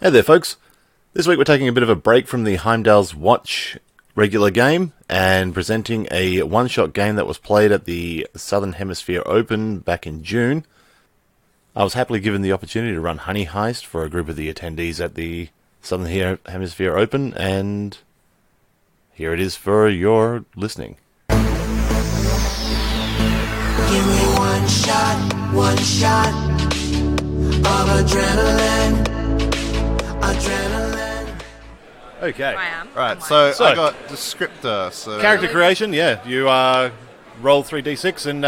Hey there, folks. This week we're taking a bit of a break from the Heimdall's Watch regular game and presenting a one-shot game that was played at the Southern Hemisphere Open back in June. I was happily given the opportunity to run Honey Heist for a group of the attendees at the Southern Hemisphere Open, and here it is for your listening. Give me one shot of adrenaline. Okay. I am. Right, So I got descriptor. So Character creation, yeah. You roll 3d6 and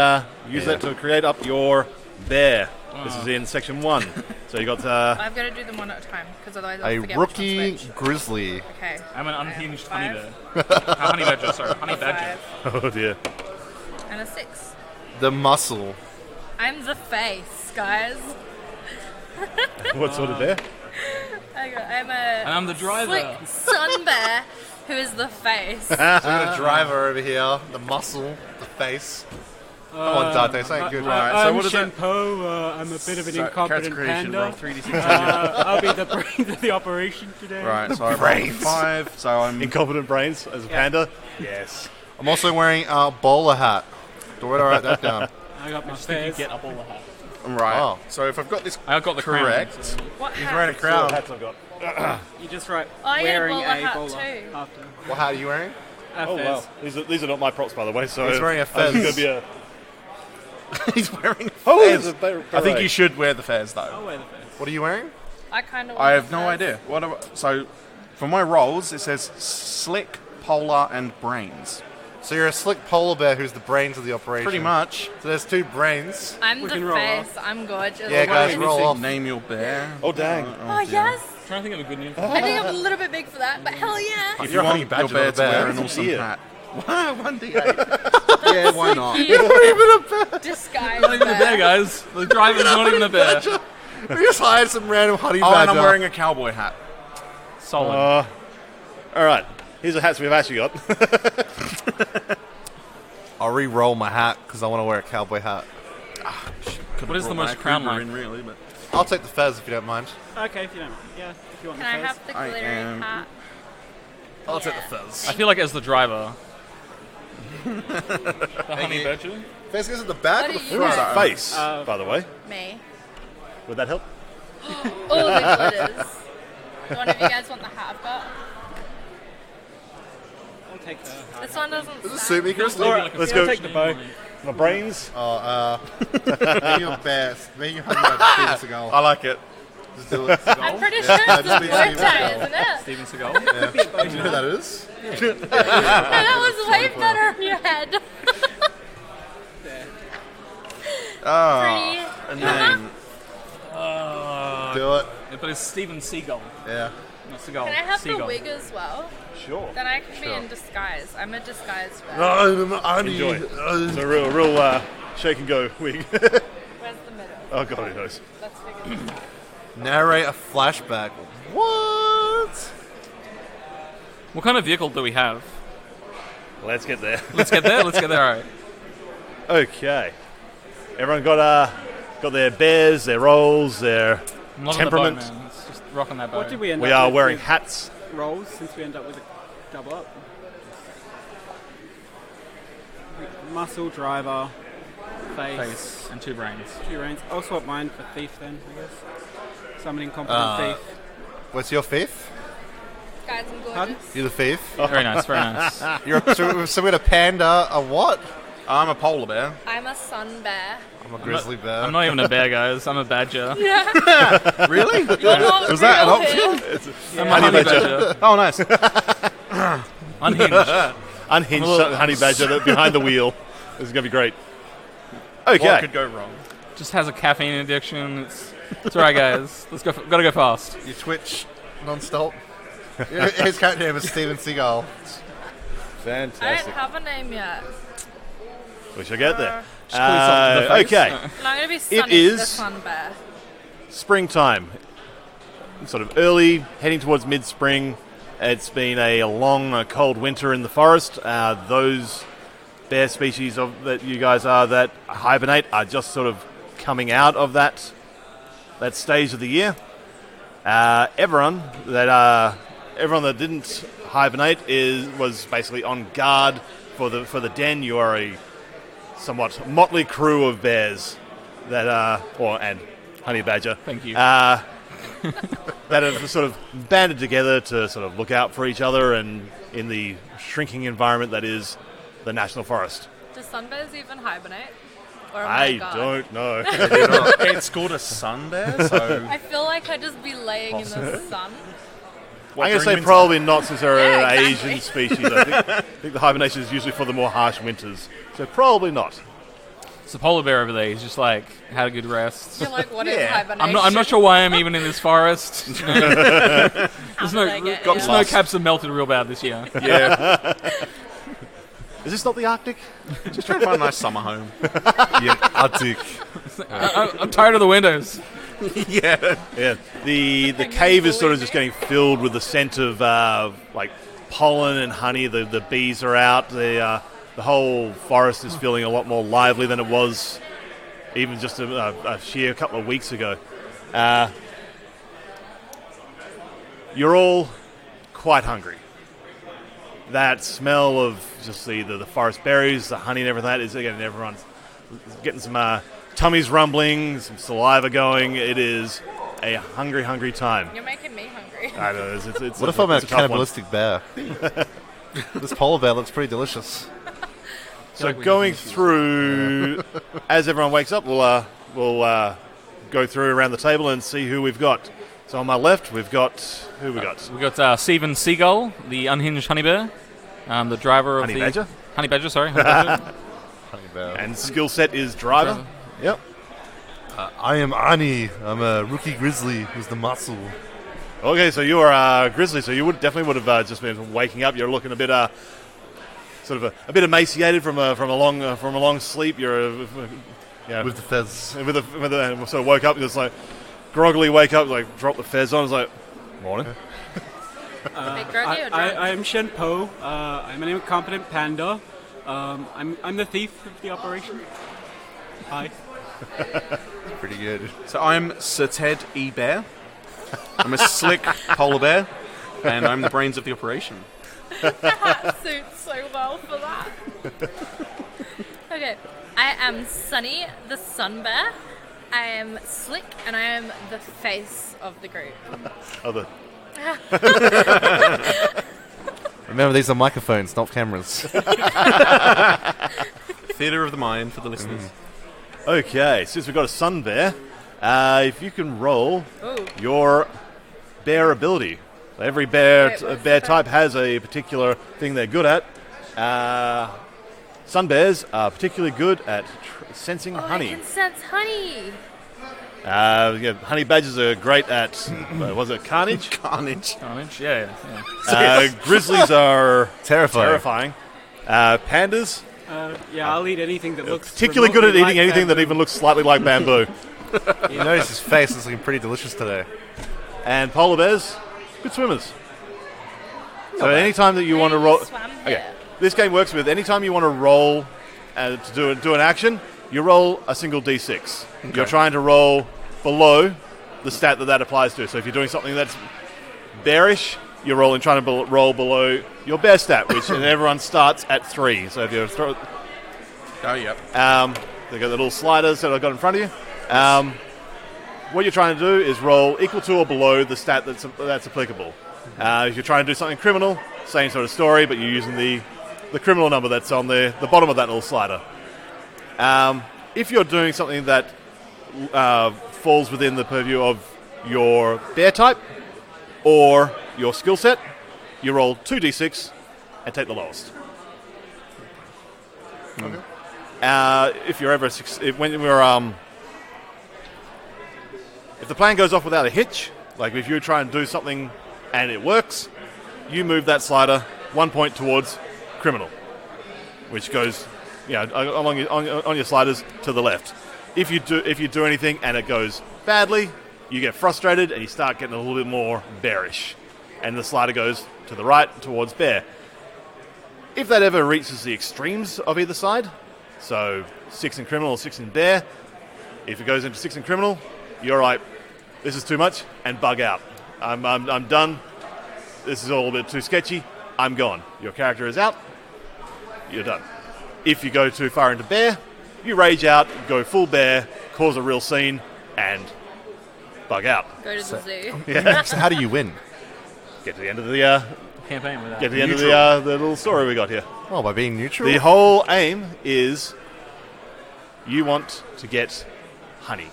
use that to create up your bear. This is in section 1. So you got... I've got to do them one at a time, because otherwise I'll a forget rookie which one's which. grizzly. Okay. I'm an unhinged honey Five. bear. Honey badger, sorry. Honey badger. Five oh dear. and a 6. The muscle. I'm the face, guys. What sort of bear? I'm And I'm the driver. slick sun bear who is the face. So we got a driver over here. The muscle. The face. Come on, Dante, say good. Right, so I'm what is it? Shenpo. I'm a bit of an Character incompetent creation, panda. roll 3d6. I'll be the brains of the operation today. Right, so I rolled brains. 5. So Incompetent brains as a panda? Yes. I'm also wearing a bowler hat. Do I write that down? I got my You face. get up all the hat. Right. Oh, so if I've got this I got the correct, What he's hat? wearing a What crown. hats I've got? You just write I get a wearing bowler a hat bowler too. after. What hat are you wearing? A Oh, fez. wow. These are not my props, by the way. So He's wearing a I was fez. gonna be a... He's wearing a Oh, fez. it's a beret. I think you should wear the fez, though. I'll wear the fez. What are you wearing? I kind of. I have no idea. So, for my roles, it says slick, polar, and brains. So you're a slick polar bear who's the brains of the operation. Pretty much. So there's 2 brains. I'm We the can roll face. I'm gorgeous. Yeah, guys, Let me roll think, off. Name your bear. Oh, dang. Oh yes. I'm trying to think of a good name. I think I'm a little bit big for that, but hell yeah. If You're you a honey want badger, your bear not a to wear bear. an awesome Ear. hat. 1d8. Yeah, why not? Disguise Not even a bear, guys. The driver's not even a bear. We just hired some random honey Oh, badger. and I'm wearing a cowboy hat. Solid. All right. Here's the hats we've actually got. I'll re-roll my hat because I want to wear a cowboy hat. What is the most crown-like? Really, but I'll take the fez if you don't mind. Okay, if you don't. Yeah, if you want Can I the fez. have the I glittery am- hat? I'll take Yeah. the fez. I feel like as the driver. The honey badger? Fez goes at the back What or the are you front? wearing? Face, by the way. Me. Would that help? All the glitters. Do one of you guys want the hat I've got? I'll take the. This one doesn't. Does it stand. suit me, Chris? Let's I'll go. take the bow. My brains. Oh, me your best. Me your honey badger seagull. I like it. Just do it. I'm pretty sure it's the just be birthday, Steven isn't it? Steven Seagal? Yeah. Do you know who that is? No, that was way better in your head. Ah, Pretty. a name. Do it. But it's Steven Seagal. Yeah. Not Seagal. Can I have Seagal. the wig as well? Sure. Then I can be in disguise. I'm a disguise bear. Enjoy. It's a real shake and go wig. Where's the middle? Oh, God, who knows? Let's figure this out. Narrate a flashback. What? What kind of vehicle do we have? Let's get there. Let's get there. Let's get there. All right. Okay. Everyone got their bears, their roles, their I'm not temperament. On the boat, man. It's just rocking that boat. What did we end We up are with wearing with hats. rolls since we end up with a double up? Muscle, driver, Face and 2 brains. 2 reins. I'll swap mine for thief then, I guess. So I'm an incompetent thief. What's your fifth? Guys, I'm gorgeous. Pardon? You're the fifth. Very nice. Very nice. So we got a panda, a what? I'm a polar bear. I'm a sun bear. I'm a grizzly bear. I'm not even a bear, guys. I'm a badger. Yeah. Really? You're not Was that an real option? here. I'm a honey badger. Oh, nice. Unhinged. Unhinged honey badger behind the wheel. This is going to be great. What Okay. could go wrong? Just has a caffeine addiction. It's all right, guys. Let's go. Gotta go fast. You twitch non-stop. His character name is Steven Seagal. I don't Fantastic. have a name yet. We shall get there. Just call yourself the face. Okay. And I'm going to be Sunny, is- the sun bear. Springtime. Sort of early, heading towards mid-spring. It's been a long, cold winter in the forest. Those bear species that you guys are that hibernate are just sort of coming out of that stage of the year. Everyone that didn't hibernate was basically on guard for the den. You are a somewhat motley crew of bears and honey badger. Thank you. That have sort of banded together to sort of look out for each other and in the shrinking environment that is the national forest. Do sun bears even hibernate? Or am I God? don't know. It's called a sun bear, so... I feel like I'd just be laying in the sun. I'm going to say probably not, since they're an Asian species. I think the hibernation is usually for the more harsh winters. So probably not. So polar bear over there, he's just like, had a good rest. You're like, what is hibernation? I'm not sure why I'm even in this forest. There's snow caps have melted real bad this year. Yeah. Is this not the Arctic? Just trying to find a nice summer home. Yeah, Arctic. I'm tired of the windows. Yeah. Yeah. The cave is sort of just getting filled with the scent of like pollen and honey. The bees are out. The whole forest is feeling a lot more lively than it was even just a sheer couple of weeks ago. You're all quite hungry. That smell of just the forest berries, the honey and everything, that is, again, everyone's getting some tummies rumbling, some saliva going. It is a hungry, hungry time. You're making me hungry. I know. It's What if I'm a tough one. cannibalistic bear? This polar bear looks pretty delicious. So going through, as everyone wakes up, we'll go through around the table and see who we've got. So on my left, we've got... Who we got? We've got Stephen Seagull, the unhinged honey bear, the driver of Honey badger? Honey badger, sorry. Honey badger. Honey bear. And skill set is driver. Yep. I am Ani. I'm a rookie grizzly who's the muscle. Okay, so you are grizzly. So you definitely would have just been waking up. You're looking a bit sort of a bit emaciated from a long sleep. You're With the fez. with the sort of woke up. Just like groggily wake up, like drop the fez on. It's like morning. Big groggy or drunk? I am Shen Po. I'm an incompetent panda. I'm the thief of the operation. Hi. Pretty good. So I'm Sir Ted E. Bear. I'm a slick polar bear, and I'm the brains of the operation. The hat suits so well for that. Okay, I am Sunny, the sun bear. I am slick, and I am the face of the group. Remember, these are microphones, not cameras. Theatre of the mind for the listeners. Okay, since we've got a sun bear, if you can roll Ooh. your bear ability. Every bear Wait, what's bear the type has a particular thing they're good at. Sun bears are particularly good at sensing honey. I can sense honey. Honey badgers are great at, was it carnage? Carnage. Carnage, yeah. Grizzlies are Terrifying. Pandas, I'll eat anything that looks particularly good at remotely eating like anything that bamboo. even looks slightly like bamboo. You notice his face is looking pretty delicious today. And polar bears, good swimmers. So anytime that you want to roll... Swam Okay, here. this game works with anytime you want to roll to do an action, you roll a single d6. You're trying to roll below the stat that applies to. So if you're doing something that's bearish, you're trying to roll below your bear stat, which and everyone starts at 3. So if you're Oh, yep. they got the little sliders that I've got in front of you. What you're trying to do is roll equal to or below the stat that's applicable. If you're trying to do something criminal, same sort of story, but you're using the criminal number that's on the bottom of that little slider. If you're doing something that falls within the purview of your bear type or your skill set, you roll 2d6 and take the lowest. Okay. If you're ever if the plan goes off without a hitch, like if you try and do something and it works, you move that slider 1 point towards criminal, which goes along on your sliders to the left. If you do anything and it goes badly, you get frustrated and you start getting a little bit more bearish, and the slider goes to the right towards bear. If that ever reaches the extremes of either side, so 6 in criminal or 6 in bear, if it goes into 6 in criminal, you're like, this is too much, and bug out. I'm done. This is all a bit too sketchy. I'm gone. Your character is out. You're done. If you go too far into bear, you rage out, go full bear, cause a real scene, and bug out. Go to the zoo. Yeah. So how do you win? Get to the end of the Campaign with that. get to the end of the little story we got here. Oh, by being neutral? The whole aim is you want to get honey.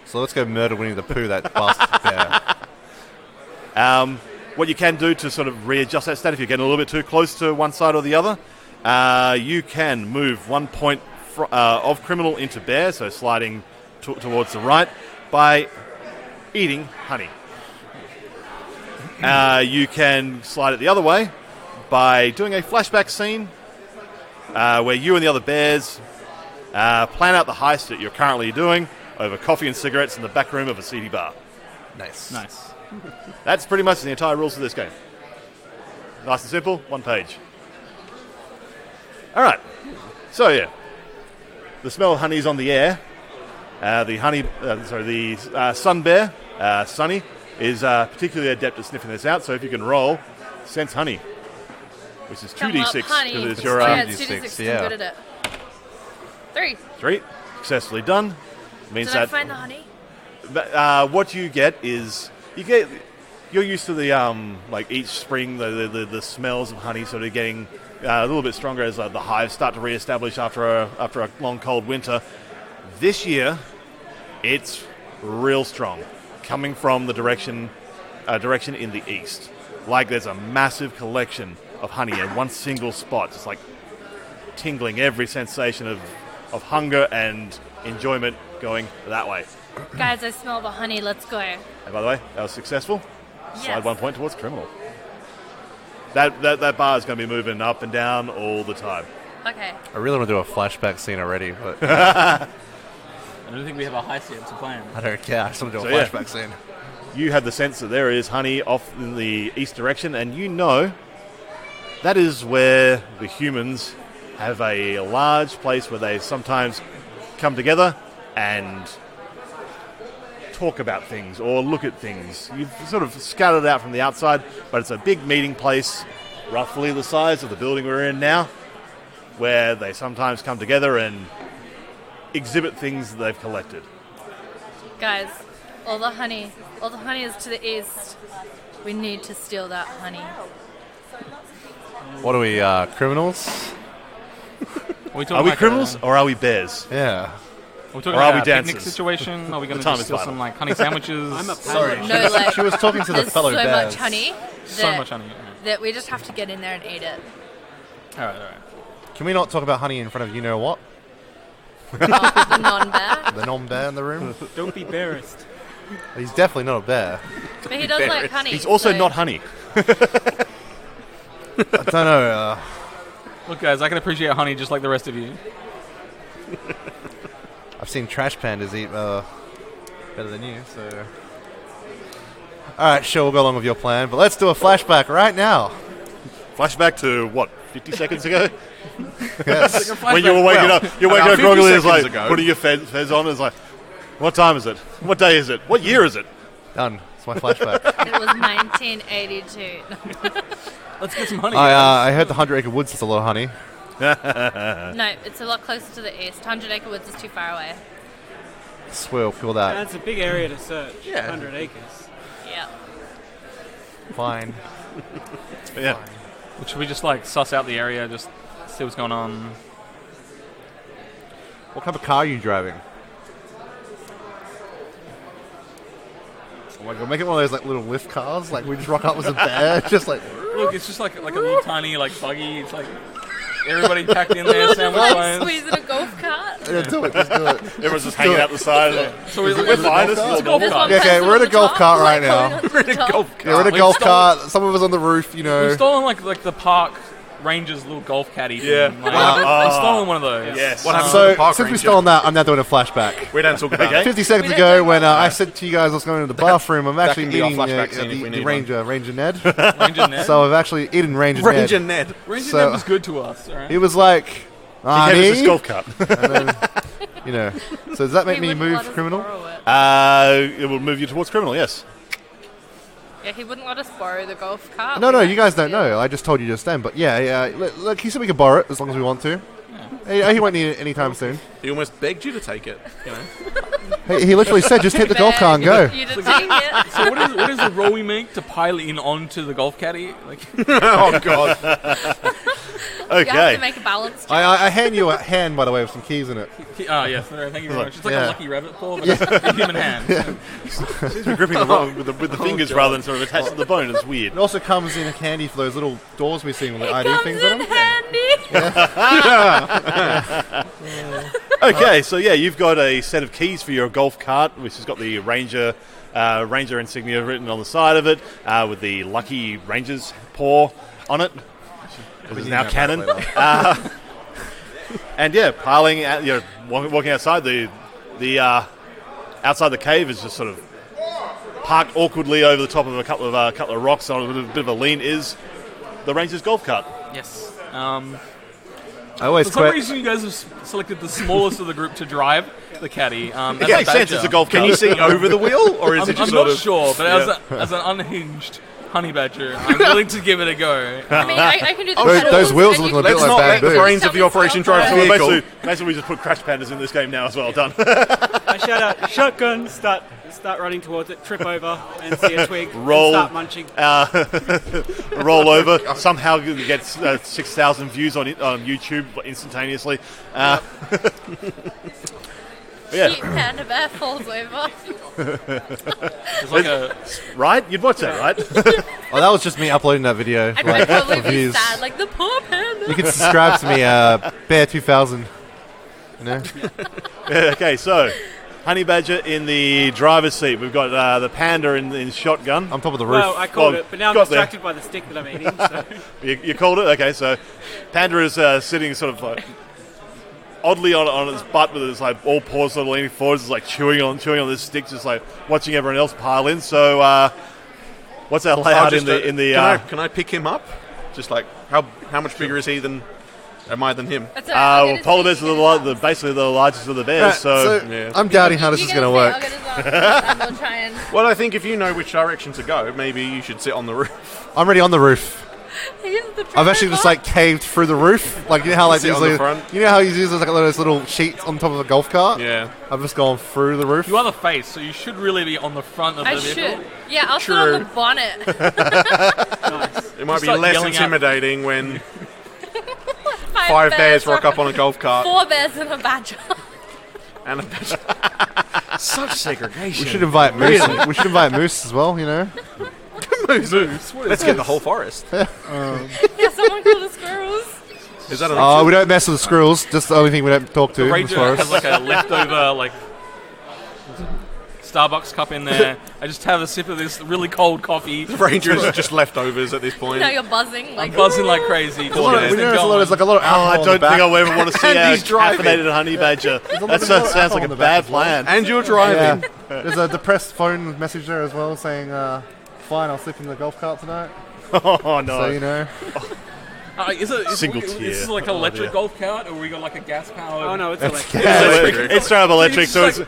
So let's go murder Winnie the Pooh, that bastard bear. What you can do to sort of readjust that stat if you're getting a little bit too close to one side or the other, you can move 1 point of criminal into bear, so sliding towards the right, by eating honey. You can slide it the other way by doing a flashback scene where you and the other bears plan out the heist that you're currently doing over coffee and cigarettes in the back room of a seedy bar. Nice. That's pretty much the entire rules of this game. Nice and simple, one page. All right. So yeah, the smell of honey is on the air. The sun bear, Sunny, is particularly adept at sniffing this out. So if you can roll, sense honey, which is 2d6 because it's your it's 2d6. yeah. I'm good at it. 3 successfully done. Means Did I that find the honey? what you get is you're used to the like each spring the smells of honey sort of getting a little bit stronger as the hives start to reestablish after a long cold winter. This year, it's real strong, coming from the direction in the east. Like there's a massive collection of honey in one single spot, just like tingling every sensation of hunger and enjoyment going that way. Guys, I smell the honey. Let's go. And by the way, that was successful. Yes. Slide 1 point towards criminal. That bar is going to be moving up and down all the time. Okay. I really want to do a flashback scene already, but I don't think we have a heist yet to plan. I don't care. I just want to do a So, yeah. flashback scene. You have the sense that there is honey off in the east direction, and you know that is where the humans have a large place where they sometimes come together and talk about things or look at things. You've sort of scattered out from the outside, but it's a big meeting place, roughly the size of the building we're in now, where they sometimes come together and exhibit things that they've collected. Guys, all the honey is to the east. We need to steal that honey. What are we, criminals? Are we criminals or are we bears? Yeah. Are we talking Or are about we a picnic dancers? situation? Are we going The to time just is steal vital. some like honey sandwiches? I'm a Sorry. No, like, She was talking to the there's fellow so bears. much honey So that, much honey. that we just have to get in there and eat it. All right. Can we not talk about honey in front of you-know-what? Oh, the non-bear. The non-bear in the room? Don't be embarrassed. He's definitely not a bear. But he does like honey. He's also so- not honey. I don't know. Look, guys, I can appreciate honey just like the rest of you. I've seen trash pandas eat better than you, so... Alright, sure, we'll go along with your plan, but let's do a flashback right now. Flashback to what, 50 seconds ago? Yes. When you were waking up, you're waking about up groggily, 50 it's like seconds ago. putting your fez on. It's like, what time is it? What day is it? What year is it? Done. It's my flashback. It was 1982. Let's get some honey. I heard the 100 Acre Woods is a lot of honey. No, it's a lot closer to the east. 100 Acre Woods is too far away. Swear, feel that. That's a big area to search. Yeah. 100 acres. Yeah. Fine. Yeah. Should we just like suss out the area, just see what's going on? What kind of car are you driving? Oh my god, make it one of those like little lift cars. Like we just rock up as a bear, just like. Look, it's just like a little tiny like buggy. It's like everybody packed in there, sandwich Like lines. squeezing a golf cart. Yeah, do it. Just do it. Everyone's just hanging out the side. Like, So we're fine, this is all normal. There's one Yeah, okay, person we're on in a the golf top, cart like, right now. holding onto the top. Yeah, we're in a We've golf stolen- cart. Some of us on the roof, you know. We've stolen like the park ranger's little golf caddy. Yeah. Thing. Like, we've stolen one of those. Yes. What happened to the So, park since we've ranger? stolen that, I'm now doing a flashback. We don't talk about Okay. it. 50 seconds We don't ago, talk when about I said to you guys I was going to the bathroom, I'm actually can be our meeting flashback scene if we the need Ranger Ned. Ranger Ned. So I've actually eaten Ranger Ranger Ned. Ned. Ranger so- Ned was good to us. All right? He was like, He gave us honey. this golf cart. And then, You know. So does that make He me wouldn't move let us criminal? borrow it. It will move you towards criminal, yes. Yeah, he wouldn't let us borrow the golf cart. No, We you guys don't steal it. know. I just told you just then. But yeah. Look, he said we can borrow it as long as we want to. He won't need it anytime soon. He almost begged you to take it. You know. He literally said, just hit the golf cart and go. You to take it. So what is the roll we make to pile in onto the golf caddy? Like, Oh God. You have Okay. to make a balance check. I hand you a hand, by the way, with some keys in it. yes, thank you very much. It's like Yeah. a lucky rabbit paw, but a human hand. Seems to be gripping the wrong with the fingers rather than sort of attached to the bone. It's weird. It also comes in handy for those little doors we see with the ID Comes things on in them. handy. Okay, so yeah, you've got a set of keys for your golf cart, which has got the Ranger insignia written on the side of it, with the Lucky Ranger's paw on it, which is now canon. And yeah, piling out, walking outside the outside the cave is just sort of parked awkwardly over the top of a couple of rocks on a bit of a lean is the Ranger's golf cart. Yes. I always For some quit. reason, you guys have selected the smallest of the group to drive the caddy. It makes sense. It's a golf cart. Can you see over the wheel, or is I'm it just not sort of? sure, but as an unhinged honey badger, I'm willing to give it a go. I mean, I can do the Those pedals, wheels and look you a bit can Let's like not let the bamboo. brains of the operation drive the Well, vehicle. basically, we just put Crash Pandas in this game now as well. Done. I shout out, shotgun, start running towards it, trip over, and see a twig, Roll. and start munching. Roll over. Somehow you get 6,000 views on YouTube instantaneously. Yeah, Cute panda bear falls over. It's like a right? You'd watch that, right? Oh, that was just me uploading that video. I'd like, probably for be views. sad, like the poor panda. You can subscribe to me, Bear2000. You know? Okay, so Honey Badger in the driver's seat. We've got the panda in shotgun. On top of the roof. Well, I called Well, it, but now I'm got there. distracted by the stick that I'm eating. So. You called it? Okay, so Panda is sitting sort of like oddly on its butt with its like all paws sort of leaning forwards, it's like chewing on this stick, just like watching everyone else pile in. So what's our layout in the Can I pick him up? Just like how much bigger is he than am I than him? That's all right, I'll get his polar feet, bears are you get his arms. basically the largest of the bears. Right, so yeah. I'm doubting how this You is get going to his feet, work. I'll get his arms, and we'll try and... Well, I think if you know which direction to go, maybe you should sit on the roof. I'm already on the roof. He's the I've actually just like caved through the roof. Like, you know how like Sit on these the front. you know how you use like those little sheets on top of a golf cart? Yeah. I've just gone through the roof. You are the face, so you should really be on the front of I the vehicle. should. Yeah, I'll sit on True. the bonnet. It might be start less yelling out. intimidating when 5 bears rock up on a golf cart 4 bears and a badger. and such segregation. We should invite Moose. We should invite Moose as well, you know? Let's get the whole forest. Yeah, someone kill the squirrels. Is that an Oh, we don't mess with the squirrels. Just the only thing we don't talk to. The as Ranger far has as. like a leftover like Starbucks cup in there. I just have a sip of this really cold coffee. Ranger is just leftovers at this point? Now you're buzzing. Like, I'm buzzing like crazy. We know Just there's going. there's like a lot of Oh, I alcohol don't in the think back. I'll ever want to see And a he's driving. caffeinated honey badger. That sounds like a in the back bad as well. plan. And you're driving. Yeah. There's a depressed phone message there as well saying, fine, I'll sleep in the golf cart tonight. Oh no! So, you know. Single Is tier. this like an electric golf cart, or we got like a gas powered? Oh no, it's electric. It's straight up electric, so it's. Yeah.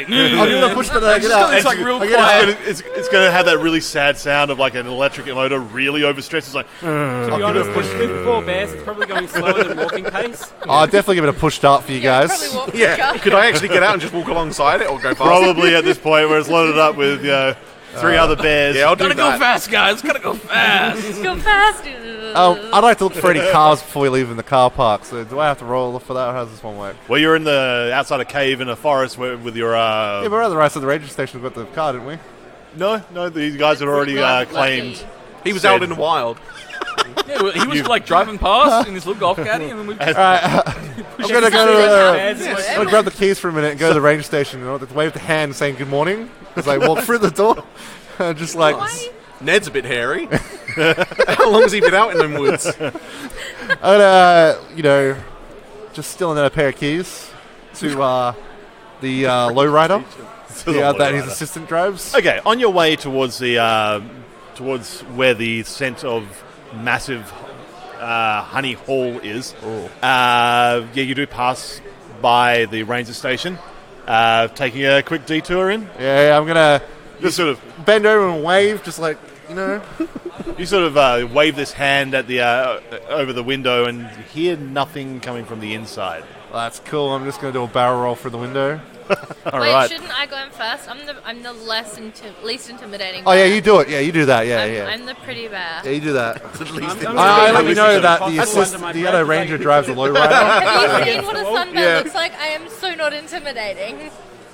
I'm gonna push the get out. It's like real I quiet. guess it's going to have that really sad sound of like an electric motor really overstressed. It's like, To be honest, with 4 bears, it's probably going slower than walking pace. I'll definitely give it a push start for you guys. Probably walk Yeah. Could I actually get out and just walk alongside it or go past? probably at this point where it's loaded up with 3 other bears. Yeah, I'll do Gotta go that. fast, guys. Gotta go fast. Go fast. I'd like to look for any cars before we leave in the car park. So do I have to roll for that, or how does this one work? Well, you're in the outside a cave in a forest with your. Yeah, but we're at the right side of the radio station. We've got the car, didn't we? No, these guys had already claimed. He was out in the wild. Yeah, well, he was like driving past in his little golf caddy, and then we. All right, I'm gonna go to. I'm gonna grab the keys for a minute and go to the ranger station. You know, wave the hand saying good morning as I walk through the door. Just like. Ned's a bit hairy. How long has he been out in them woods? I'm gonna, just stealing a pair of keys to the lowrider that his assistant drives. Okay, on your way towards the towards where the scent of massive Honey Hall is. You do pass by the ranger station, taking a quick detour in. Yeah, I'm gonna You sort of bend over and wave, just like you sort of wave this hand at the over the window and hear nothing coming from the inside. That's cool. I'm just gonna do a barrel roll through the window. All Wait, right. shouldn't I go in first? I'm the least intimidating. Oh yeah, bear. you do it. Yeah, you do that. Yeah, I'm the pretty bear. Yeah, you do that. I'm I let you know really that confident the under my the breath, other like- ranger drives the lowrider. Have you seen what a sun bear Yeah. looks like? I am so not intimidating.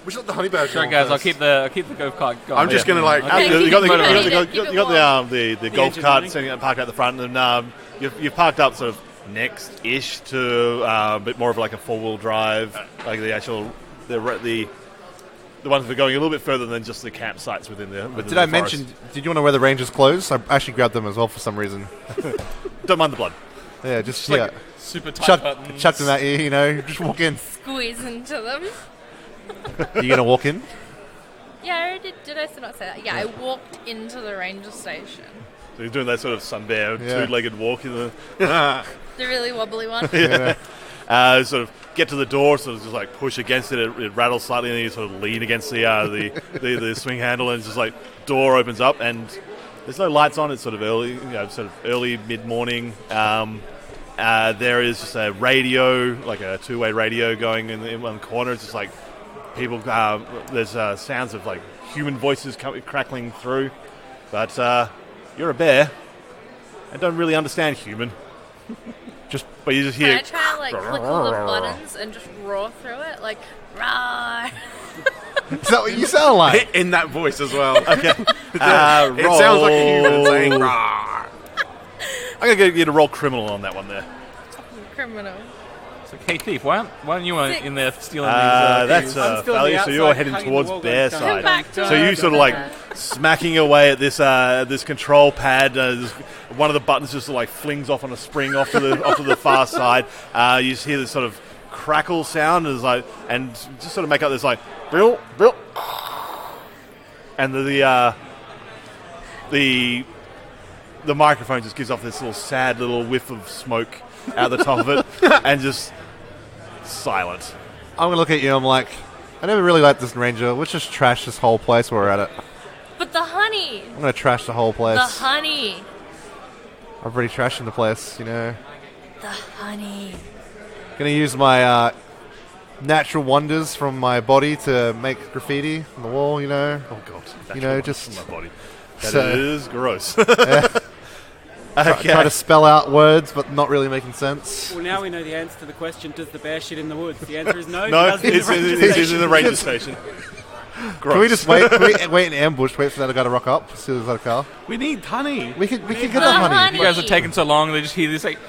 We should let the honey bear. Sure, guys, I'll keep the go kart going. I'm just going to like... Okay, You got keep it the golf warm. cart sitting parked at the front, and you've parked up sort of next-ish to a bit more of like a four-wheel drive, like the actual the ones that are going a little bit further than just the campsites within the. Did I mention? Did you want to wear the ranger's clothes? I actually grabbed them as well for some reason. Don't mind the blood. Yeah, just like super tight buttons. chuck them at you. Just walk in. Squeeze into them. You gonna walk in? Yeah, I already did I still not say that? Yeah, I walked into the ranger station. So you're doing that sort of sun bear Yeah. two-legged walk in the. The really wobbly one. Sort of get to the door, sort of just like push against it. It rattles slightly, and you sort of lean against the swing handle, and it's just like door opens up, and there's no lights on. It's sort of early mid-morning. There is just a radio, like a two-way radio going in one corner. It's just like people. There's sounds of like human voices crackling through, but you're a bear and don't really understand human. But you just Can hear. I try and like click all the buttons and just roar through it? Like, roar. Is that what you sound like? In that voice as well. Okay. It sounds like a human saying, "Rawr." I'm going to get you to roll criminal on that one there. Criminal. So, hey, thief, why aren't you Six. in there stealing That's keys? I'm still on failure, the so you're outside, heading hugging towards the wall, bear going, side. Come back to So you sort of like smacking away at this control pad. One of the buttons just like flings off on a spring off to the far side. You just hear this sort of crackle sound, and just sort of make out this like brill, and the microphone just gives off this little sad little whiff of smoke out the top of it, and just silent. I'm gonna look at you. I'm like, I never really liked this ranger. Let's just trash this whole place while we're at it. But the honey. I'm gonna trash the whole place. The honey. I've already trashed the place, The honey. Gonna use my natural wonders from my body to make graffiti on the wall. Oh god! Just my body. That so- is gross. try to spell out words, but not really making sense. Well, now we know the answer to the question: does the bear shit in the woods? The answer is no. No, it does in the ranger it's in station. the ranger station. Gross. Can we just wait? Can we wait in ambush? Wait for that guy to rock up. See if there's a car. We need honey. We can get The that honey. honey. You guys are taking so long, they just hear this like...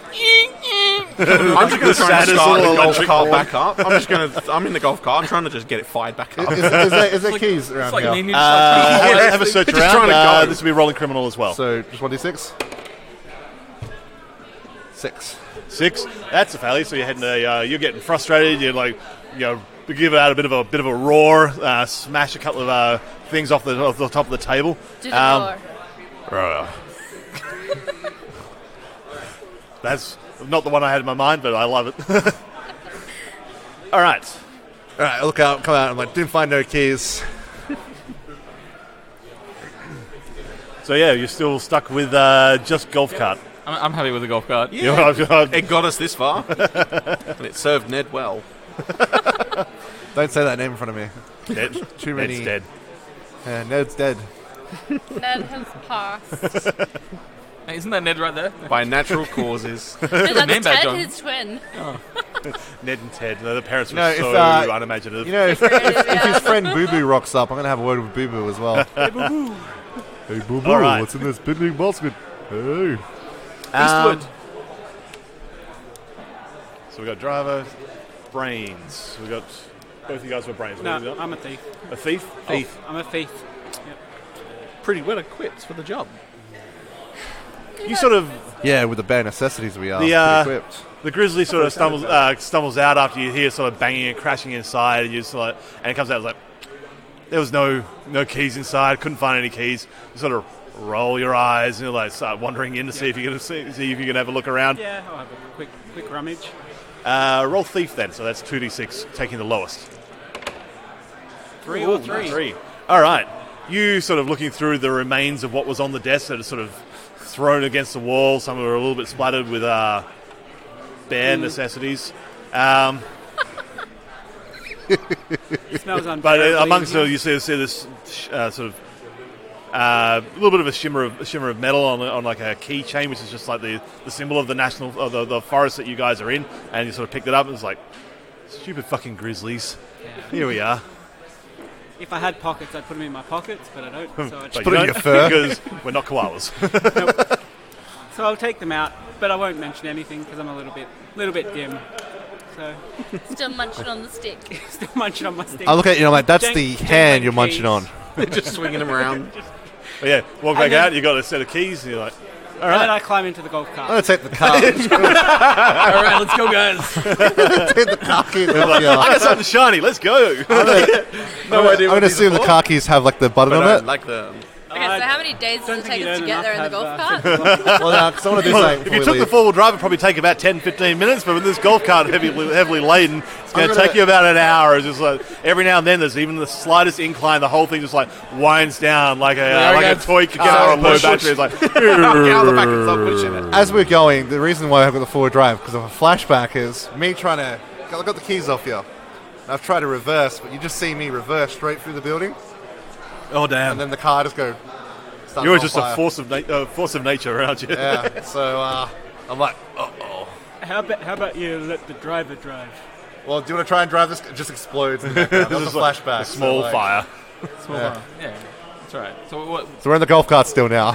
I'm just going to try and saddest start the little golf electric cart horn. back up. I'm in the golf cart. I'm trying to just get it fired back up. Is there keys around It's like here? you need to like, have a search It's just trying around. to go. This will be rolling criminal as well. So just 1d6. 6. 6. That's a failure. So you're heading to, you're getting frustrated. You're like, give out a bit of a roar, smash a couple of things off the top of the table. Do the roar. That's not the one I had in my mind, but I love it. All right. All right, look out, come out. I'm like, didn't find no keys. So yeah, you're still stuck with just golf cart. I'm happy with the golf cart. It got us this far, and it served Ned well. Don't say that name in front of me. Ned, Too many. Ned's dead. Yeah, Ned's dead. Ned has passed. Hey, isn't that Ned right there? By natural causes. No, that's name badge Ted, on. his twin. Ned and Ted. The parents were No, if, so unimaginative. If his friend Boo Boo rocks up, I'm gonna have a word with Boo Boo as well. Hey Boo Boo. Hey Boo Boo. All right. What's in this big basket? Hey. Eastwood. So we got driver, brains. We got both of you guys were brains. What have you No, got? I'm a thief. A thief. Thief. I'm a thief. Pretty well equipped for the job. You sort of Yeah, with the bare necessities we are The, pretty equipped. the grizzly sort of stumbles out after you hear sort of banging and crashing inside, and you sort of, and it comes out like there was no keys inside. Couldn't find any keys. You sort of roll your eyes and like start wandering in to see if you can see if you can have a look around. Yeah, I'll have a quick rummage. Roll thief then. So that's 2d6, taking the lowest. 3 or 3. 3. All right. You sort of looking through the remains of what was on the desk that is sort of thrown against the wall. Some of them are a little bit splattered with bare necessities. Smells unbearably. But amongst it, you see this sort of a little bit of a shimmer of metal on like a keychain, which is just like the symbol of the national of the forest that you guys are in. And you sort of picked it up and it's like, stupid fucking grizzlies. Yeah. Here we are. If I had pockets, I'd put them in my pockets, but I don't. So I just put it in your fur. Because we're not koalas. Nope. So I'll take them out, but I won't mention anything because I'm a little bit dim. So Still munching on the stick. still munching on my stick. I look at you and I'm like, that's the Jank hand like you're munching keys. on. Just swinging them around. But yeah, walk back And then- out, you got a set of keys, and you're like, all And then right. I climb into the golf I'm cart. going to take the car. All right, let's go, guys. Take the car keys. I got something shiny, let's go. No idea. I'm going to assume the car keys have like the button on it. Like the. Okay, so how many days does Don't it think take you us to earn get there in the enough golf to have, cart? Well, now, because I want to do something If before you we took the leave. four-wheel drive, it'd probably take about 10-15 minutes, but with this golf cart heavily laden, it's going to gonna- take you about an hour. It's just like every now and then there's even the slightest incline, the whole thing just like winds down like a toy car on low battery. It's like, Get out the back and start pushing it. As we're going, the reason why I've got the forward drive, because of a flashback, is me trying to... I got the keys off you. I've tried to reverse, but you just see me reverse straight through the building, oh damn. and then the car just go... starts You're on just fire. a force of nature around you. Yeah, so I'm like, uh-oh. How about you let the driver drive? Well, do you want to try and drive this? It just explodes in the background. That was a Just like flashback. a small so, like- fire. Yeah, that's right. So what? So we're in the golf cart still now.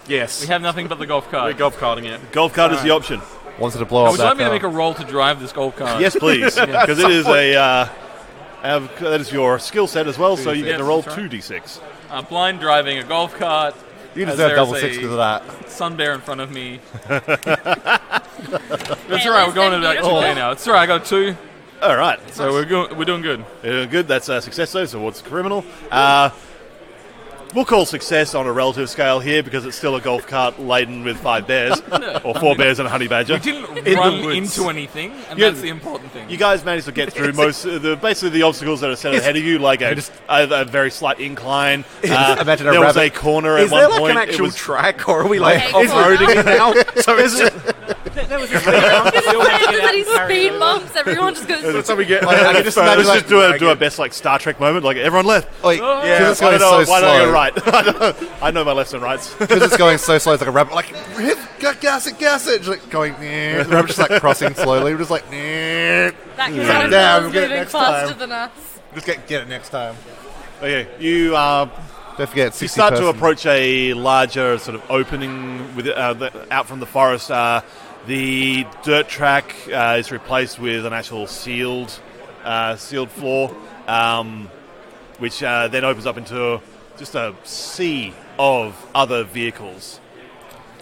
Yes. We have nothing but the golf cart. We're golf carting it. Golf cart is the option. Wanted to blow up Would you that like me to car. make a roll to drive this golf cart? Yes, please, because it is that is your skill set as well. So you get Yes, to roll that's right. 2d6. Blind driving a golf cart. You as deserve there's double a six because of that. Sun bear in front of me. That's Hey, alright. We're going listen, to you about don't 2K know. now. It's alright. I got 2, All right. so we're doing good. Good, that's a success though, so what's criminal? We'll call success on a relative scale here because it's still a golf cart laden with 5 bears, or 4 bears and a honey badger. We didn't the run woods. into anything, and Yeah. that's the important thing. You guys managed to get through most, basically the obstacles that are set ahead of you, like a very slight incline. Imagine a there was a rabbit. corner Is at there one like point. an It actual was- track, or are we like Hey, off-roading it now? So is it? There was a speed bump. We all had to get out Bloody and carry speed it. bumps, everyone just goes... That's how we get. I can just imagine Let's like, just do a best like Star Trek moment, like everyone left. like Yeah, it's going so why don't I go slow. right? I know my lefts and rights. Because it's going so slow, it's like a rabbit. Like, hit, gas it. Just like going, the rabbit's just like crossing slowly. We're just like, That down, cannonball we'll is get it moving next faster time. than us. just get it next time. Okay, you Don't forget, 60 you start to person. approach a larger sort of opening with out from the forest. The dirt track is replaced with an actual sealed floor, which then opens up into just a sea of other vehicles,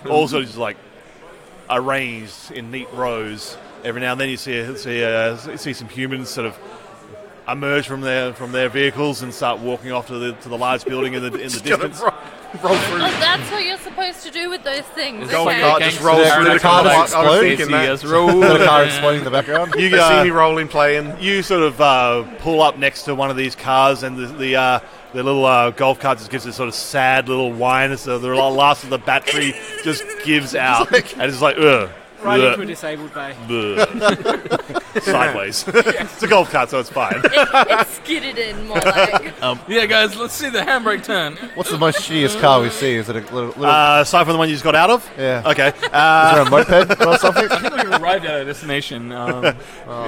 also just like arranged in neat rows. Every now and then you see some humans sort of emerge from their vehicles and start walking off to the large building in the distance. Oh, that's what you're supposed to do with those things. Golf Okay. cart just rolls Gangster through the Did the car. car I explode? was thinking that. Yes, roll. Got a car exploding in the background. You They see me rolling, playing. You sort of pull up next to one of these cars, and the little golf cart just gives this sort of sad little whine. So the last of the battery just gives out, and it's like, ugh. Right ugh, into a disabled bay. ugh. Sideways. It's a golf cart, so it's fine. It's skidded in more like... Yeah, guys, let's see the handbrake turn. What's the most shittiest car we see? Is it a little Aside from the one you just got out of? yeah. Okay. Is there a moped or something? I think we've arrived at our destination. Oh,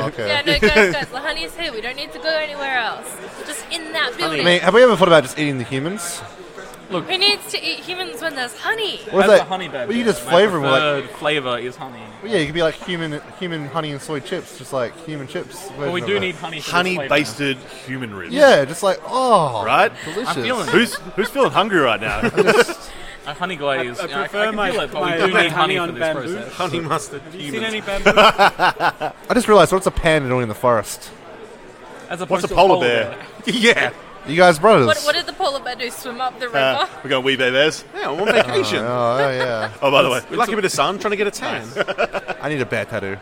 okay. Yeah, no, guys, the honey's here. We don't need to go anywhere else. Just in that building. I mean, have we ever thought about just eating the humans? Who needs to eat humans when there's honey? What is As a that? honey badger, Well, you just my flavor them like. preferred flavor is honey. Well, yeah, you could be like human honey and soy chips, just like human chips. But we version do of it. need honey. For this Honey flavor. basted human ribs. Yeah, just like Right? delicious. I'm feeling it. Who's feeling hungry right now? A honey glaze. I Yeah, prefer can my- feel it, but my- we do my need honey honey on for this bamboo. process. Honey mustard. Have you seen any bamboo? I just realized what's a panda doing in the forest? As opposed What's a to polar bear? Yeah. You guys brothers. What did the polar bear do swim up the river. We're going wee bears. Yeah, I'm on vacation. Oh, yeah. Oh, by the way, We like a bit of sun, trying to get a tan. I need a bear tattoo.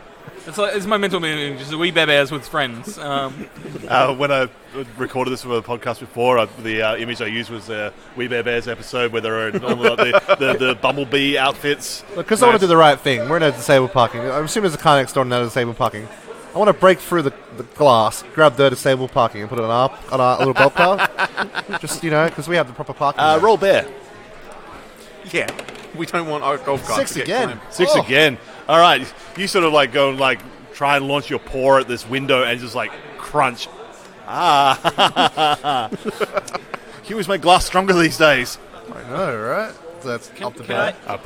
It's my mental image, just wee bears with friends. when I recorded this for a podcast before, the image I used was the Wee Bear Bears episode where they're in all the bumblebee outfits. Because I want to do the right thing. We're in a disabled parking. I'm assuming there's a car next door and no disabled parking. I want to break through the glass, grab the disabled parking, and put it on our little golf cart. Just, because we have the proper parking. Roll bear. Yeah, we don't want our golf cart 6 to get again. clamped. 6 again. All right, you sort of go and try and launch your paw at this window and just crunch. Humans make glass stronger these days. I know, right? So that's up the can bear.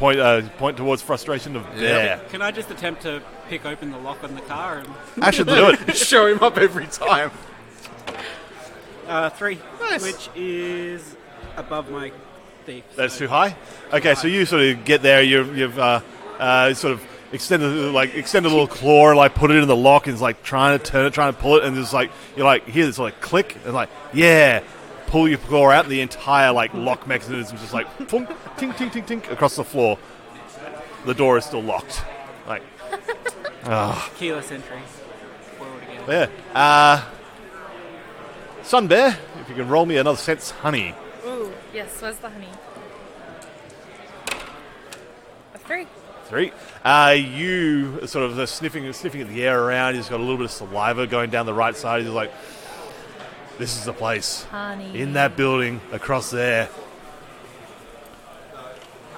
Point towards frustration of bear. Can I just attempt to pick open the lock on the car? I should Do it. Show him up every time. 3, Nice. which is above my thief. That's so- too high. Okay, so you sort of get there. You've sort of extend a little claw and put it in the lock and trying to turn it, trying to pull it, and just you're hear this click and yeah, pull your claw out, and the entire lock mechanism is just thunk, tink tink tink tink across the floor. The door is still locked. Keyless entry. Forward again. Yeah. Sun Bear, if you can roll me another sense honey. Ooh, yes, where's the honey? A 3. 3. You sort of sniffing at the air around. You've got a little bit of saliva going down the right side. You're like, this is the place. Honey. In that building, across there.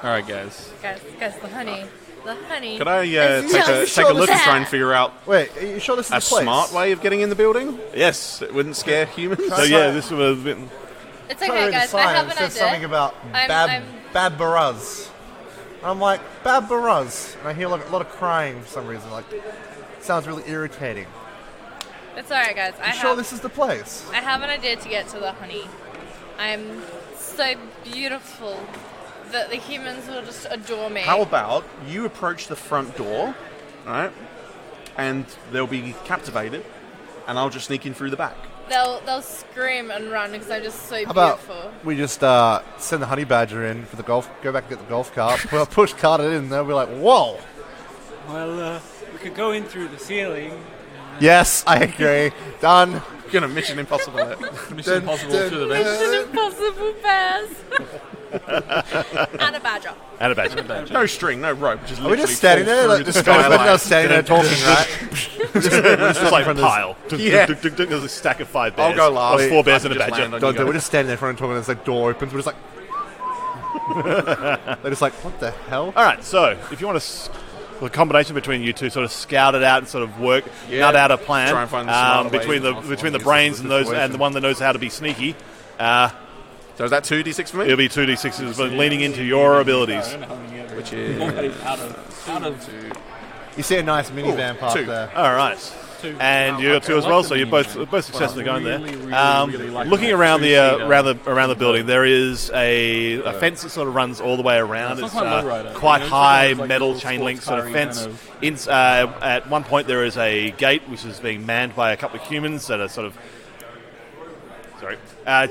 All right, guys. Guys, the honey. The honey. Could I is take just a look and so try and figure out Wait, are you sure this is a the place? smart way of getting in the building? Yes. It wouldn't scare humans. So yeah, this would have been... It's Trying to okay, read the guys. I sign, have it an says idea. something about I'm- Babbaraz. I'm like, Babbaraz. And I hear a lot of crying for some reason. Sounds really irritating. It's alright, guys. You sure this is the place? I have an idea to get to the honey. I'm so beautiful that the humans will just adore me. How about you approach the front door, right? And they'll be captivated, and I'll just sneak in through the back. They'll scream and run because I'm just so How about beautiful. we just send the honey badger in for the golf, go back and get the golf cart, push cart it in, and they'll be like, whoa. Well, we could go in through the ceiling. Yes, I agree. Done. Gonna Mission Impossible it. Mission Impossible to the best. Mission Impossible bears. And a badger. And a badger. No string, no rope. Just Are we literally just standing fall there? through Like, the just kind skylight. of standing there talking, right? It's just like a pile. Yeah. There's a stack of 5 bears. I'll go last. Or 4 bears I and a can just badger. land on Don't you do. We're guys. just standing there in front of talking, and it's door opens. We're just like, they're just like, what the hell? All right, so if you want the combination between you two, sort of scout it out and sort of work, nut out a plan Try and find the smarter between ways the of brains the and those situation. and the one that knows how to be sneaky. So is that 2d6 for me? It'll be 2d6s, but leaning into your abilities. Which is Out of You see a nice minivan parked 2. there. All right. And you got 2 as well, so you're both successfully going there. Looking around the building, there is a fence that sort of runs all the way around. It's quite high, metal chain link sort of fence. At one point, there is a gate which is being manned by a couple of humans that are sort of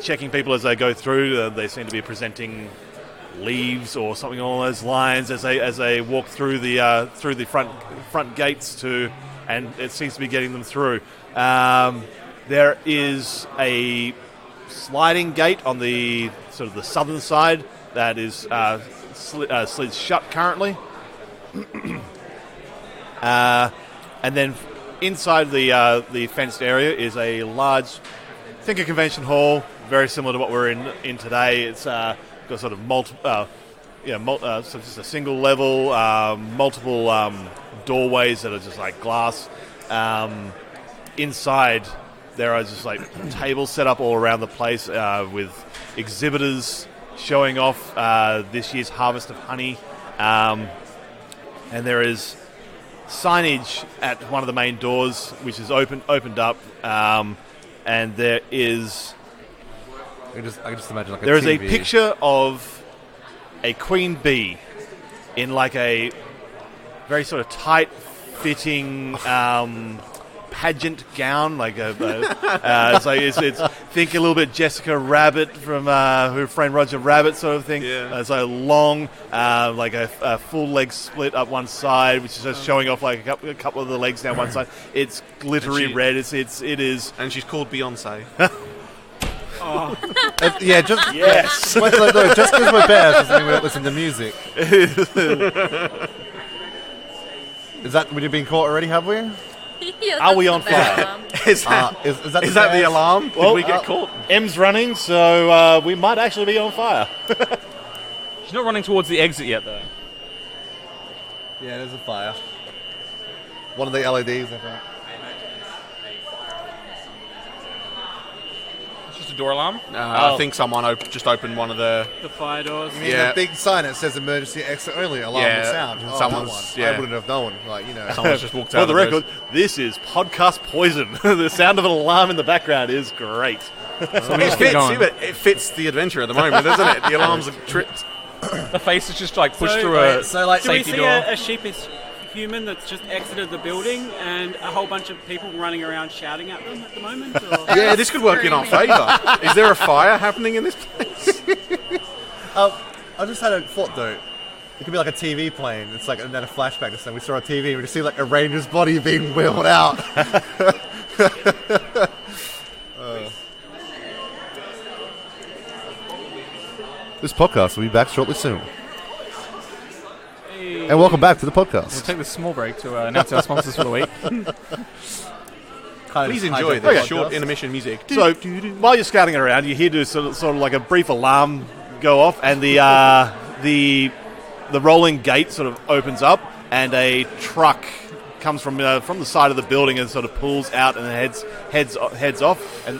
checking people as they go through. They seem to be presenting leaves or something along those lines as they walk through the front gates and it seems to be getting them through. There is a sliding gate on the sort of the southern side that is slid shut currently, and then inside the fenced area is a large, think a convention hall, very similar to what we're in today. It's got sort of so just a single level, multiple doorways that are just like glass. Inside, there are just like tables set up all around the place with exhibitors showing off this year's harvest of honey, and there is signage at one of the main doors, which is opened up, and there is. I can just imagine like There is a TV. picture of a queen bee in like a very sort of tight-fitting pageant gown, like it's think a little bit Jessica Rabbit from Who Framed Roger Rabbit sort of thing. Yeah. It's like long, like a full leg split up one side, which is just showing off like a couple of the legs down one side. It's glittery red. It is. And she's called Beyonce. Yeah, just Yes. Look, just because we're bears doesn't mean we don't listen to music. Is that we've been caught already? Have we? Yeah, Are we that's on the fire? alarm. Is that, Is that is that the bears? alarm? Did we get caught? M's running, so we might actually be on fire. She's not running towards the exit yet, though. Yeah, there's a fire. One of the LEDs, I think. It's just a door alarm. I think someone just opened one of the... The fire doors. You mean Yeah. that big sign that says emergency exit only, alarm and Yeah, sound? Oh, someone's- that one. yeah. I wouldn't have known. Like, you know. Someone's just walked For out the of record, this is podcast poison. The sound of an alarm in the background is great. So we just keep going. It fits the adventure at the moment, doesn't it? The alarms are tripped. The face is just like pushed So- through a so, like, Do we safety see door. a sheepish human that's just exited the building and a whole bunch of people running around shouting at them at the moment? Or? Yeah, this could work in our favour. Is there a fire happening in this place? I just had a thought though. It could be like a TV playing. It's like and then a flashback to something. We saw a TV. We just see like a ranger's body being wheeled out. This podcast will be back shortly soon. And welcome back to the We'll podcast. take this small break to announce our sponsors for the week. Please enjoy the short intermission music. So while you're scouting around, you hear sort of like a brief alarm go off, and the rolling gate sort of opens up, and a truck comes from the side of the building and sort of pulls out and heads off. And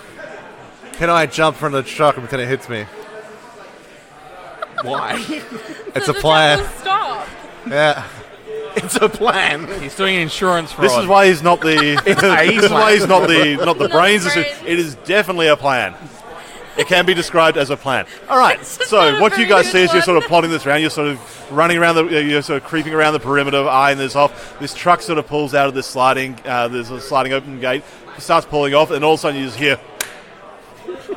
Can I jump from the truck and pretend it hits me? Why? It's So a the plan. truck will stop. Yeah. It's a plan. He's doing insurance fraud. this is why he's not the. This is why he's not the brains. brains. It is definitely a plan. It can be described as a plan. All right. It's just So not a what you very guys good see is you're one. sort of plotting this around. You're sort of running around you're sort of creeping around the perimeter, eyeing this off. This truck sort of pulls out of this sliding. There's a sliding open gate. It starts pulling off, and all of a sudden you just hear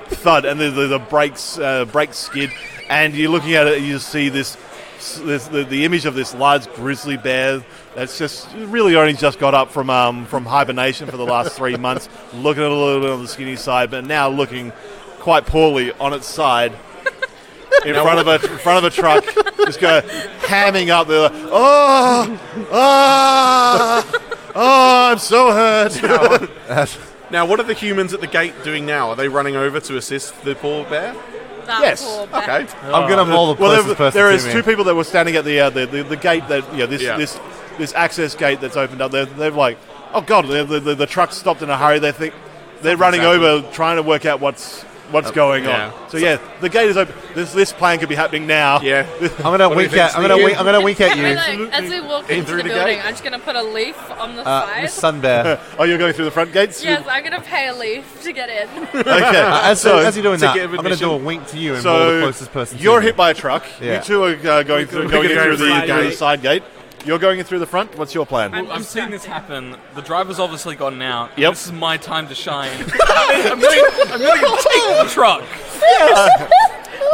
thud, and the brakes skid, and you're looking at it. And you see the image of this large grizzly bear that's just really only just got up from hibernation for the last 3 months, looking a little bit on the skinny side, but now looking quite poorly on its side in front of a truck, just go hamming up there. I'm so hurt. Now, what are the humans at the gate doing now? Are they running over to assist the poor bear? That Yes. poor bear. Okay. I'm gonna maul the closest person there to is me. two people that were standing at the gate that this access gate that's opened up. They're like, oh god, the truck stopped in a hurry. They're running over, trying to work out what's going yeah. on. So yeah, the gate is open. This plan could be happening now. Yeah. I'm gonna wink at. I'm gonna wink at I mean, you. like, as we walk In into through the the building, gate? I'm just going to put a leaf on the side. Miss Sun Bear. Oh, you're going through the front gates? Yes, I'm going to pay a leaf to get in. Okay. As you're doing that, ticket of I'm gonna do a admission. wink to you and maul the So closest person. you're to me. hit by a truck. Yeah. You two are going through gonna in go through through the the gate. side gate. You're going in through the front. What's your plan? I've seen this happen. The driver's obviously gotten out. Yep. This is my time to shine. I'm going to take the truck.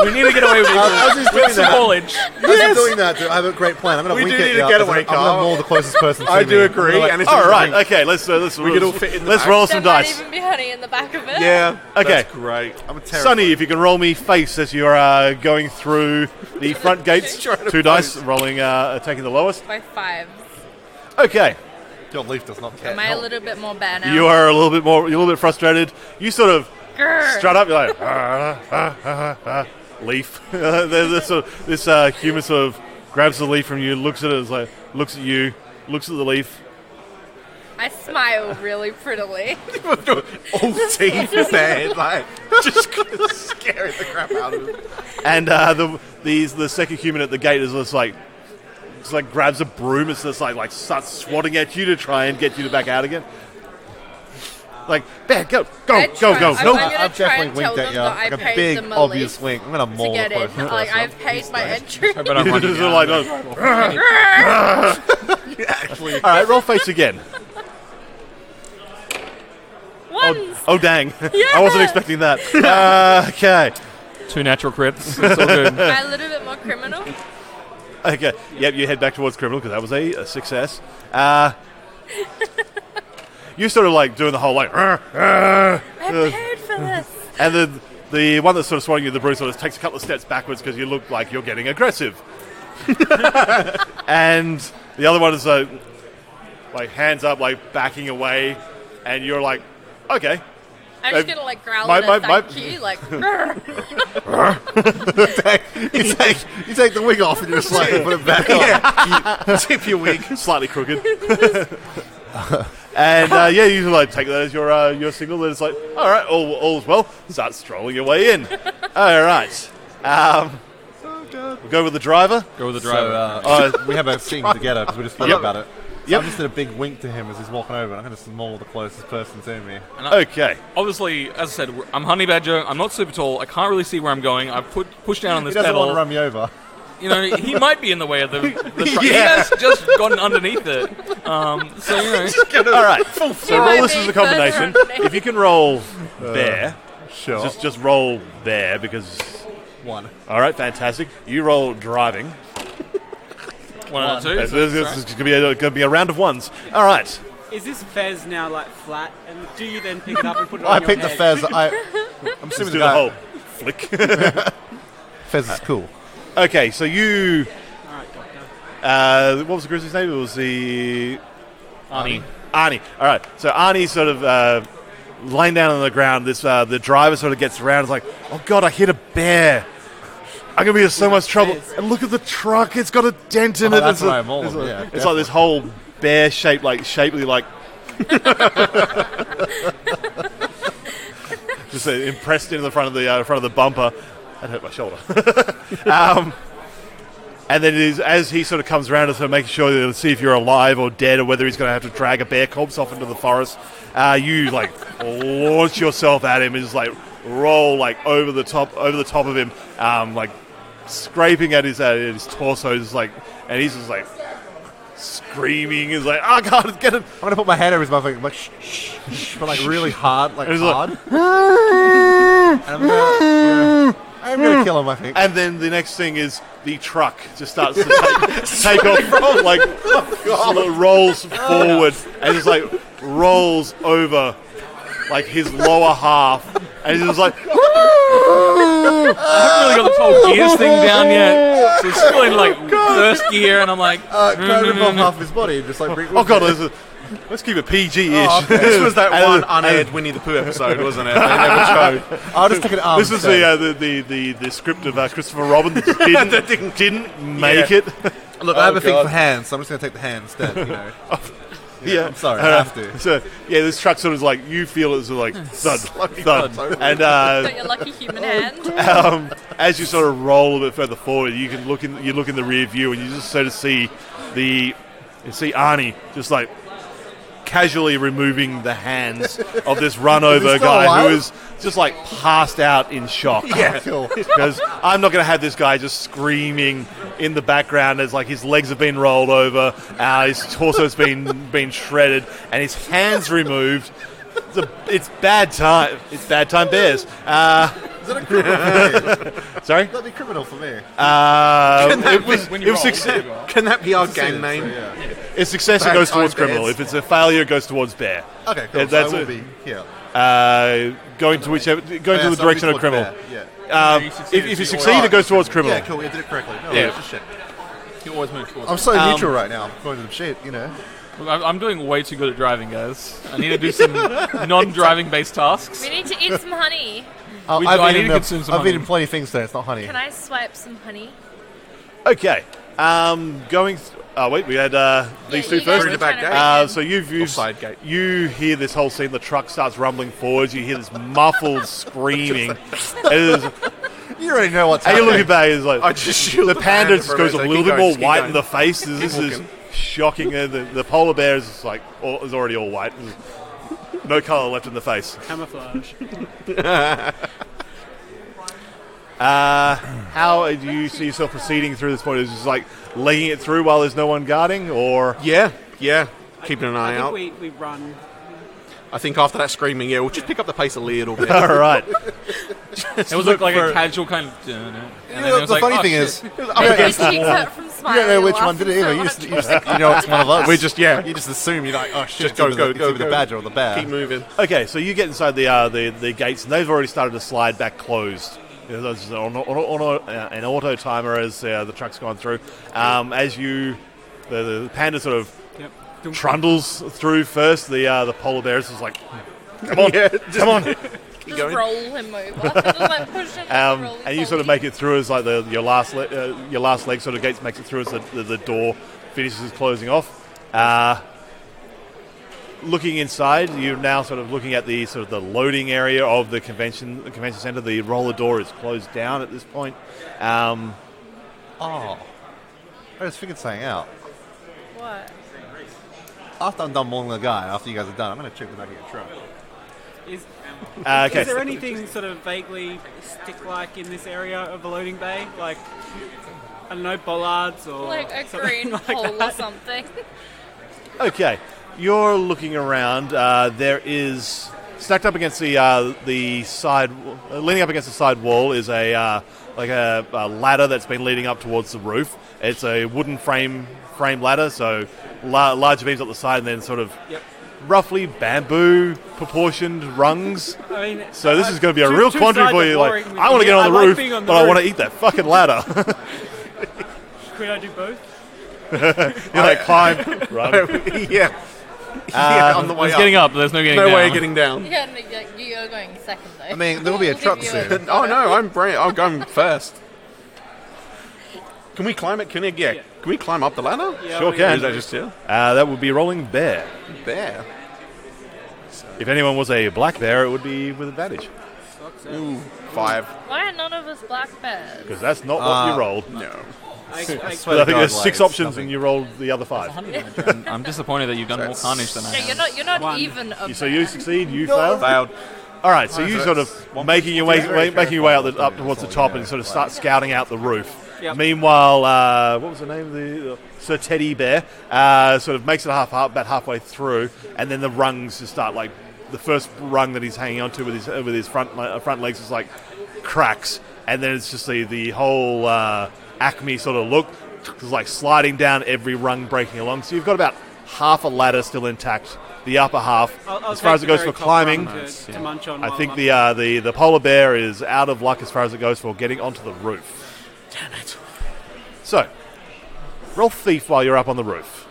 We need to get away with as he's it. doing With some that- haulage. As you're doing that, dude, I have a great plan. I'm gonna We wink do at need you. a getaway I'm car. gonna maul the closest person to I me. do agree. I'm like, And it's All a right. drink. Okay. Let's We could all fit in the let's back. roll There some might dice. even be honey in the back of it. Yeah. Okay. That's great. I'm a terrible. Sonny, if you can roll me face as you're going through the front gates. Trying to 2 dice, pose. rolling, taking the lowest. By 5. Okay. Your leaf does not care. Am I a little bit more bad now? You are a little bit more. You're a little bit frustrated. You sort of Grr. strut up. You're like leaf. This human sort of grabs the leaf from you, looks at it, is like looks at you, looks at the leaf. I smile really prettily. All teeth bad, like just scaring the crap out of him. And the second human at the gate is just like grabs a broom. It's just like starts swatting at you to try and get you to back out again. Like, bear, go. I'm Nope. gonna I've try definitely and tell winked at them you. that I Like a paid big, them a obvious leaf wink. I'm gonna to maul the get in. closest person. Like, I've paid my entry. I bet I'm running Just down. like, all right, roll face again. What? Ones. Oh dang! Yeah. I wasn't expecting that. Okay. 2 natural crits. It's all good. A little bit more criminal. Okay. Yep. You head back towards criminal because that was a success. You're sort of like doing the whole like. I paid for this. And then the one that's sort of swatting you, the Bruce, sort of takes a couple of steps backwards because you look like you're getting aggressive. And the other one is like hands up, like backing away, and you're like, okay. I'm just gonna like growl My- at my- a thank you, like. You take the wig off and you just like put it back on. Tip your wig. Slightly crooked. And you like take that as your signal. And it's like, all right, all's well. Start strolling your way in. All right. We'll go with the driver. Go with the driver. So, we have a scene together because we just thought Yep. about it. So Yep. I just did a big wink to him as he's walking over, and I'm going to small the closest person to me. Okay. Obviously, as I said, I'm Honey Badger. I'm not super tall. I can't really see where I'm going. I've pushed down on He this doesn't pedal. want to run me over. You know, he might be in the way of the truck. He Yeah. has just gotten underneath it. So, you know. All right. So roll this as a Maybe combination. further If you can roll bear, Sure. just roll bear because. One. All right, fantastic. You roll driving. 1 out of 2. This is going to be a round of ones. All right. Is this fez now like flat? And do you then pick it up and put it on I your picked the head? fez. I'm Let's assuming do the the whole guy. flick. Fez is cool. Okay, so you. All right, doctor. What was the grizzly's name? It was the Arnie. Arnie. All right. So Arnie's sort of laying down on the ground. This the driver sort of gets around. It's like, oh god, I hit a bear. I'm gonna be in so much trouble. And look at the truck; it's got a dent in it. That's It's what a- I'm all it's of, a- yeah, It's like this whole bear shape, like shapely, like just impressed into the front of the bumper. That hurt my shoulder. And then it is, as he sort of comes around to sort of making sure to see if you're alive or dead or whether he's going to have to drag a bear corpse off into the forest, you like launch yourself at him and just like roll like over the top of him, like scraping at his torso, just like, and he's just like screaming. He's like, "Oh God, get him!" I'm going to put my hand over his mouth, like shh, shh, shh, but like really hard, like And he's like, hard. And I'm gonna kill him, I think. And then the next thing is the truck just starts to take off, like rolls forward and just like rolls over like his lower half, and he's just like, I haven't really got this whole gears thing down yet. So it's still in like first gear, and I'm like, Can rip off half his body and just like bring. "Oh God, let's keep it PG-ish." This was that And- one unaired Winnie the Pooh episode, wasn't it? They never showed. I'll just take an arm. This is instead. the script of Christopher Robin that didn't make it. Look, I have a thing God. for hands, so I'm just gonna take the hand instead. You know. Yeah, I'm sorry, I have to. So yeah, this truck sort of like you feel it's like thud, thud, and Got your lucky human hand. as you sort of roll a bit further forward, you look in the rear view, and you just sort of see Arnie just like casually removing the hands of this run over still guy alive? who is just like passed out in shock. Yeah, cool. Because I'm not going to have this guy just screaming in the background as like his legs have been rolled over, his torso's been shredded, and his hands removed. It's bad time. It's bad time bears. Is that a criminal for me? Sorry. That'd be criminal for me. when you roll, Can that be our gang name? Yeah. If success, it Bad goes towards time criminal. bears. If it's a failure, it goes towards bear. Okay, cool. Yeah, So that's I will it. be here. Going to the So direction I'll of be towards criminal. bear, Yeah. If you succeed, it goes towards criminal. Yeah, cool. You did it correctly. No, Yeah. it's just shit. you always move towards I'm it. so neutral right now. I'm going to the shit, you know. Look, I'm doing way too good at driving, guys. I need to do some non-driving based tasks. We need to eat some honey. I need to consume some I've honey. eaten plenty of things today. It's not honey. Can I swipe some honey? Okay. Wait, we had these two you guys first. were trying to back break in. So you've side gate. you hear this whole scene. The truck starts rumbling forwards. You hear this muffled screaming. You already know what's And you're happening. looking back. It's like I just shield the the panda panda just for a goes a minute. little Keep bit going, more keep white going. in the face. This is walking. shocking. The polar bear is like is already all white. No color left in the face. Camouflage. How do you see yourself proceeding through this point? Is it just like legging it through while there's no one guarding, or Yeah, keeping an I eye think out. we run. I think after that screaming, yeah, we'll just pick up the pace a little bit. All right. It was like a casual kind of. And then it was The like, funny oh, thing shit. is, His cheeks hurt from you smiling. don't know which one laughing did it either. so You much. just think you know it's one of us. We just, yeah. You just assume you're like, oh shit, Just go, it's go, either go, the go. badger or the bear. Keep moving. Okay, so you get inside the gates, and they've already started to slide back closed. There's an auto timer as the truck's gone through. As the panda sort of trundles through first, the polar bear is just like, come on, come on. Just roll him over. Just like push him and roll And you sort of make it through as like your last leg sort of gates makes it through as the door finishes closing off. Looking inside, you're now sort of looking at the sort of the loading area of the convention center. The roller door is closed down at this point. I just figured something out. What? After I'm done mauling the guy, after you guys are done, I'm going to check the back of your truck. Is Okay. there anything sort of vaguely stick-like in this area of the loading bay? Like, I don't know, bollards or Like a something green like hole or that? something. Okay, you're looking around. There is stacked up against the side, leaning up against the side wall is a ladder that's been leading up towards the roof. It's a wooden frame ladder, so large beams up the side, and then sort of roughly bamboo proportioned rungs. I mean, So this is going to be a two- real two quandary sides for are you. Like, boring. I want to get Yeah, on I the like roof, being on the but I want to roof. eat that fucking ladder. Could I do both? You're like, climb, run. Yeah. On the way There's up. getting up. There's no getting No down. way of getting down. Yeah, no, you're going second though. I mean, there will be a We'll truck give you soon. Oh no, I'm going first. Can we climb it? Can we climb up the ladder? Yeah, Sure we- can. Is that just here? That would be rolling bear. Bear. If anyone was a black bear, it would be with advantage. Ooh, 5. Why are none of us black bears? Because that's not what you rolled. No. I swear I to think God, there's like, 6 it's options nothing. and you rolled the other 5. I'm disappointed that you've done more carnage than I Yeah, have. you're not One. even a So bear. you succeed, you fail. Failed. All right, so you sort of making your way up towards the top and sort of start scouting out the roof. Yep. Meanwhile, what was the name of the Sir Teddy Bear? Sort of makes it about halfway through, and then the rungs just start like the first rung that he's hanging onto with his front legs is like cracks, and then it's just the whole Acme sort of look, it's like sliding down every rung, breaking along. So you've got about half a ladder still intact. The upper half, I'll as far as take it goes the for very top climbing, rung to munch on I while think I'm- the polar bear is out of luck as far as it goes for getting onto the roof. Damn it! So, roll thief while you're up on the roof.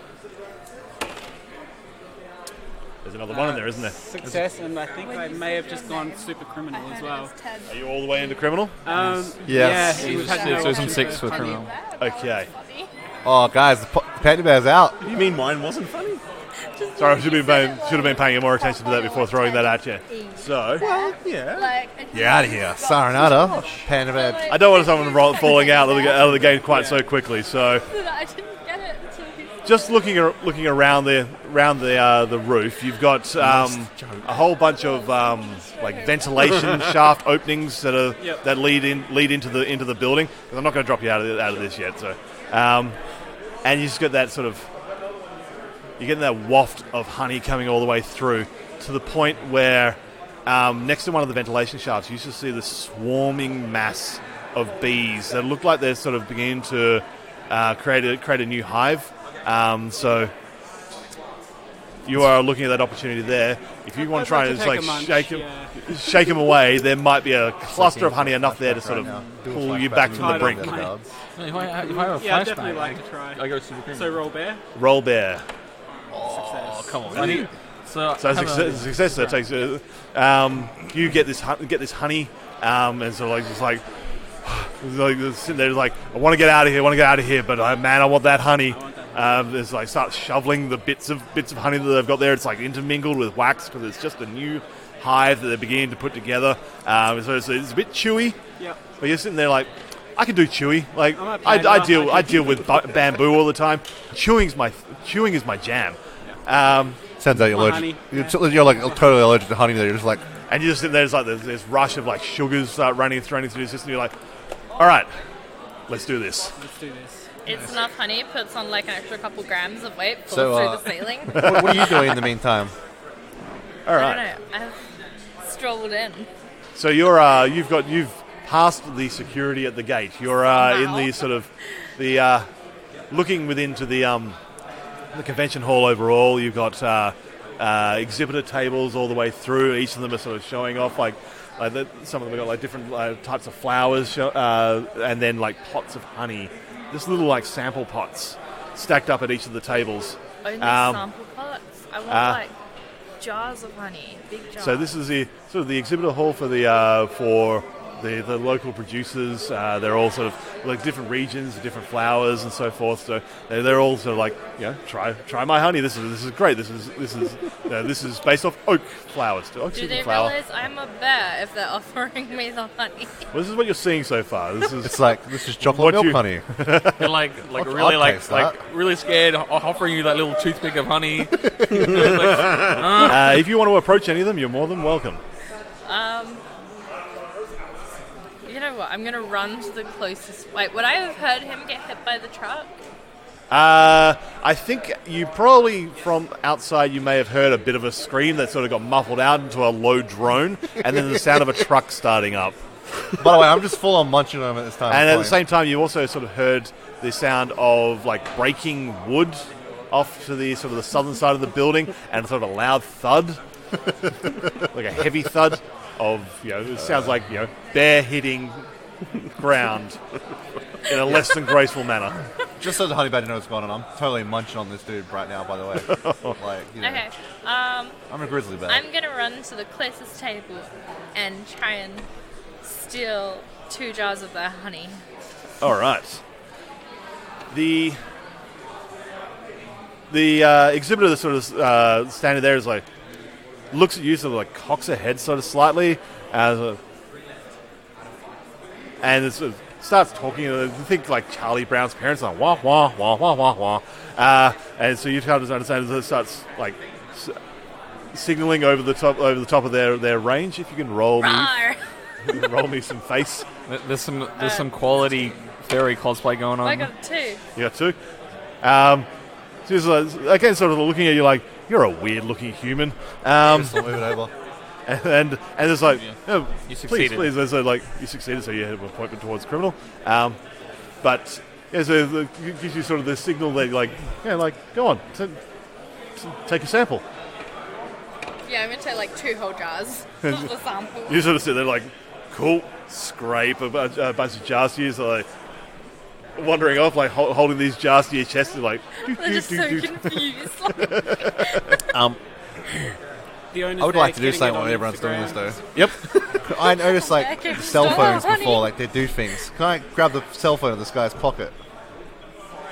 There's another one in there, isn't there? Success, and I think I may have just gone super criminal as well. Are you all the way into criminal? Yes. Yes. Yeah, we've had no So some option 6 for honey. criminal. Okay. Oh, guys, the panda bear's out. You mean mine wasn't funny? Sorry, I should have been paying more attention to that before throwing that at you. So, Yeah. Like, You're out of here. Saranada. Panda bear. I don't want someone falling out of the game quite so quickly. So, I didn't get it until he just looking around the roof, you've got a whole bunch of like ventilation shaft openings that lead into the building. 'Cause I'm not going to drop you out of this yet. So, and you just get that sort of you're getting that waft of honey coming all the way through to the point where next to one of the ventilation shafts, you just see this swarming mass of bees that look like they're sort of beginning to create a new hive. So you are looking at that opportunity there. If you want to try and just like shake them away, there might be a cluster of honey enough there to sort of pull you back from the brink. If I have a Yeah, I'd definitely flashbang, like to try. I go super criminal. So roll bear. Roll bear. Oh, come on. So So success that takes. You get this honey, and so like just like sitting there like I want to get out of here, but man, I want that honey. There's like start shoveling the bits of honey that they've got there. It's like intermingled with wax because it's just a new hive that they're beginning to put together. So it's a bit chewy. Yep. But you're sitting there like, I can do chewy. Like I'm a I panda. deal with bamboo all the time. Chewing is my jam. Sounds like you're More allergic. honey. You're like totally allergic to honey. There, you're just like, And you just sit there. There's like this rush of like sugars start running through your system. You're like, all right, let's do this. Let's do this. It's enough honey, puts on like an extra couple grams of weight, falls So, through the ceiling. what are you doing in the meantime? All I right. don't know. I've strolled in. So you've passed the security at the gate. You're in the sort of the looking within to the convention hall overall. You've got exhibitor tables all the way through. Each of them are sort of showing off some of them have got like different types of flowers and then like pots of honey, just little like sample pots stacked up at each of the tables. Only sample pots. I want like jars of honey, big jars. So this is the sort of the exhibitor hall for the local producers. They're all sort of like different regions, different flowers and so forth. So they're all sort of like, try my honey. This is great. This is based off oak flowers. Do they realize I'm a bear if they're offering me the honey? Well, this is what you're seeing so far. This is chocolate milk honey. They're really scared, offering you that little toothpick of honey. If you want to approach any of them, you're more than welcome. You know what? I'm gonna run to the closest. Like, would I have heard him get hit by the truck? I think you probably from outside you may have heard a bit of a scream that sort of got muffled out into a low drone, and then the sound of a truck starting up. By the way, I'm just full on munching on him at this time. And at the same time, you also sort of heard the sound of like breaking wood off to the sort of the southern side of the building, and sort of a loud thud, like a heavy thud of it sounds like bear hitting ground in a less than graceful manner. Just so the honey badger knows what's going on, I'm totally munching on this dude right now. By the way, Okay. I'm a grizzly bear. I'm gonna run to the closest table and try and steal 2 jars of their honey. All right. The exhibitor that's sort of standing there is like looks at you, sort of like cocks her head sort of slightly, and it sort of starts talking. I think like Charlie Brown's parents are wah wah wah wah wah wah, and so you kind of understand it starts like signaling over the top of their range. If you can roll me some face. There's some quality fairy cosplay going on. I got 2. You got 2. She's again sort of looking at you like you're a weird looking human. Just move it over. And it's like, you succeeded. Please. There's like you succeeded, so you have an appointment towards criminal. But so it gives you sort of the signal that like go on, take a sample. Yeah, I'm gonna take like 2 whole jars, not the sample. You sort of sit there like, cool, scrape a bunch of jars to you, so like wandering off, like holding these jars to your chest, and like. They're just so confused. I would like to do something while everyone's doing this, though. Yep. I noticed like Okay, cell phones honey. before, like they do things. Can I grab the cell phone in this guy's pocket?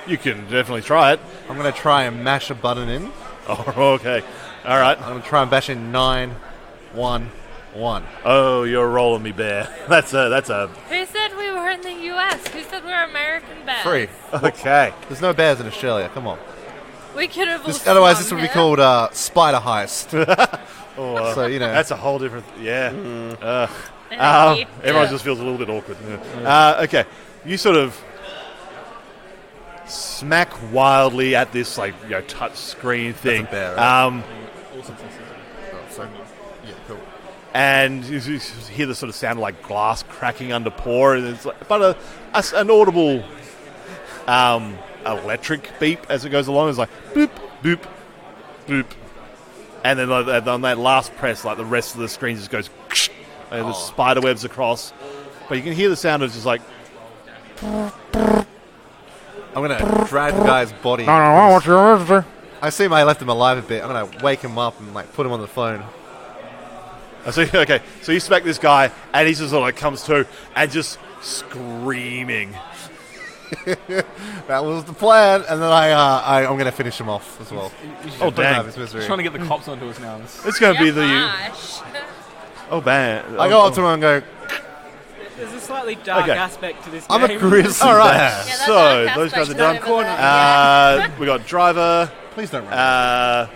You can definitely try it. I'm gonna try and mash a button in. Oh, okay. All right. I'm gonna try and bash in 911. Oh, you're rolling me, bear. That's a. Who said we were in the US? Who said we're American bears? 3. Okay. There's no bears in Australia. Come on. We could have. Otherwise, this would be called Spider Heist. Oh, so that's a whole different. Yeah. Everyone just feels a little bit awkward. Yeah. Okay. You sort of smack wildly at this like touch screen thing. That's a bear, right? Yeah, cool. And you hear the sort of sound of like glass cracking under pour, and it's like, but an audible electric beep as it goes along. It's like boop, boop, boop, and then on that last press, like the rest of the screen just goes, and the spider webs across. But you can hear the sound of just like. I'm gonna drag the guy's body. I assume I left him alive a bit. I'm gonna wake him up and like put him on the phone. So you smack this guy, and he just sort of like comes to and just screaming. That was the plan, and then I'm gonna finish him off as well. Oh dang! He's trying to get the cops onto us now. It's gonna be the. Gosh. Oh man! I go up to him and go. There's a slightly dark aspect to this game. I'm a grizzly. All right. Yeah, So that those guys are aspect's done. over there. We got driver, Please don't run.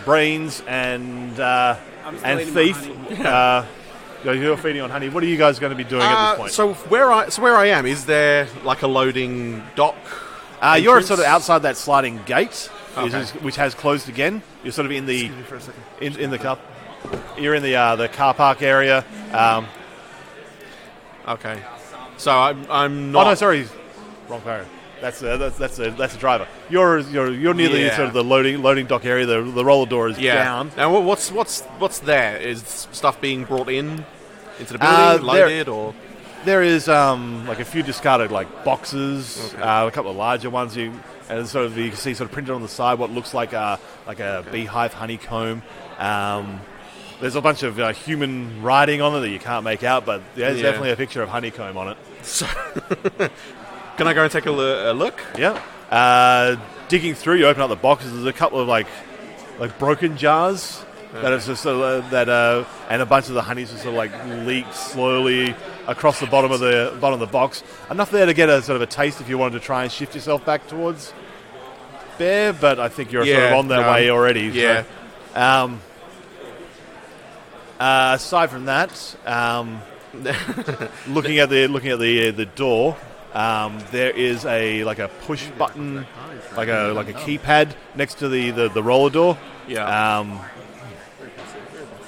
brains, and still eating thief. my You're feeding on honey. What are you guys going to be doing at this point? So where I am, is there like a loading dock? You're entrance? sort of outside that sliding gate, Okay. which has closed again. You're sort of in the Excuse me for a second. in the cup. You're in the car park area. Okay. So I'm not. Oh no, sorry, wrong car. That's a driver. You're near the sort of the loading dock area. The roller door is down. Now what's there? Is stuff being brought into the building, loaded, or? There is like a few discarded like boxes, a couple of larger ones. And sort of you can see sort of printed on the side what looks like a beehive honeycomb. There's a bunch of human writing on it that you can't make out, but there's definitely a picture of honeycomb on it. So can I go and take a look? Yeah. Digging through, you open up the boxes. There's a couple of like broken jars that is just and a bunch of the honey's just sort of like leaked slowly across the bottom of the box. Enough there to get a sort of a taste if you wanted to try and shift yourself back towards Bear, but I think you're sort of on that way already. Yeah. So, aside from that, looking at the door, there is a push button, like a keypad next to the roller door. Yeah.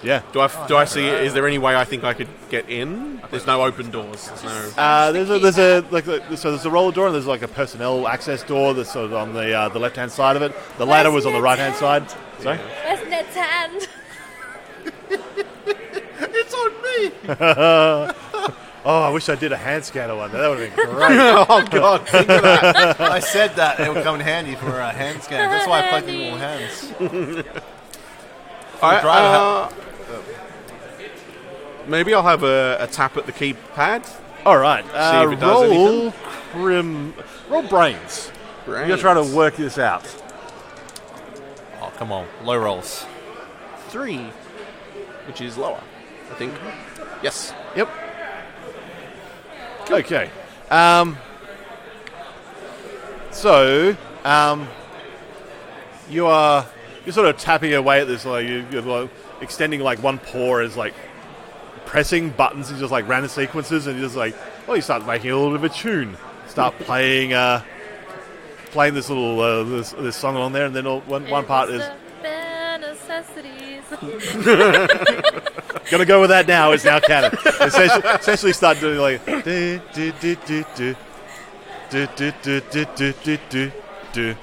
Yeah. Do I see? Is there any way I think I could get in? There's no open doors. There's no. There's a roller door and there's like a personnel access door that's sort of on the left hand side of it. The ladder was on the right hand side. Sorry. Where's Ned's hand? It's on me. Oh, I wish I did a hand scanner one. That would have been great. Oh God! Think of that. I said that it would come in handy for a hand scan. That's why I plugged in little hands. Maybe I'll have a tap at the keypad. All right. See if it does anything. Roll brains. You're going to try to work this out. Oh, come on. Low rolls. 3, which is lower, I think. Yes. Yep. Okay. You're sort of tapping away at this, like you're like extending like one paw as like pressing buttons in just like random sequences, and you're just like, you start making a little bit of a tune. Start playing this little this song on there, and then one part is bare necessities. Gonna go with that now. It's now canon. Essentially start doing like do do do do do do do do do do do do do,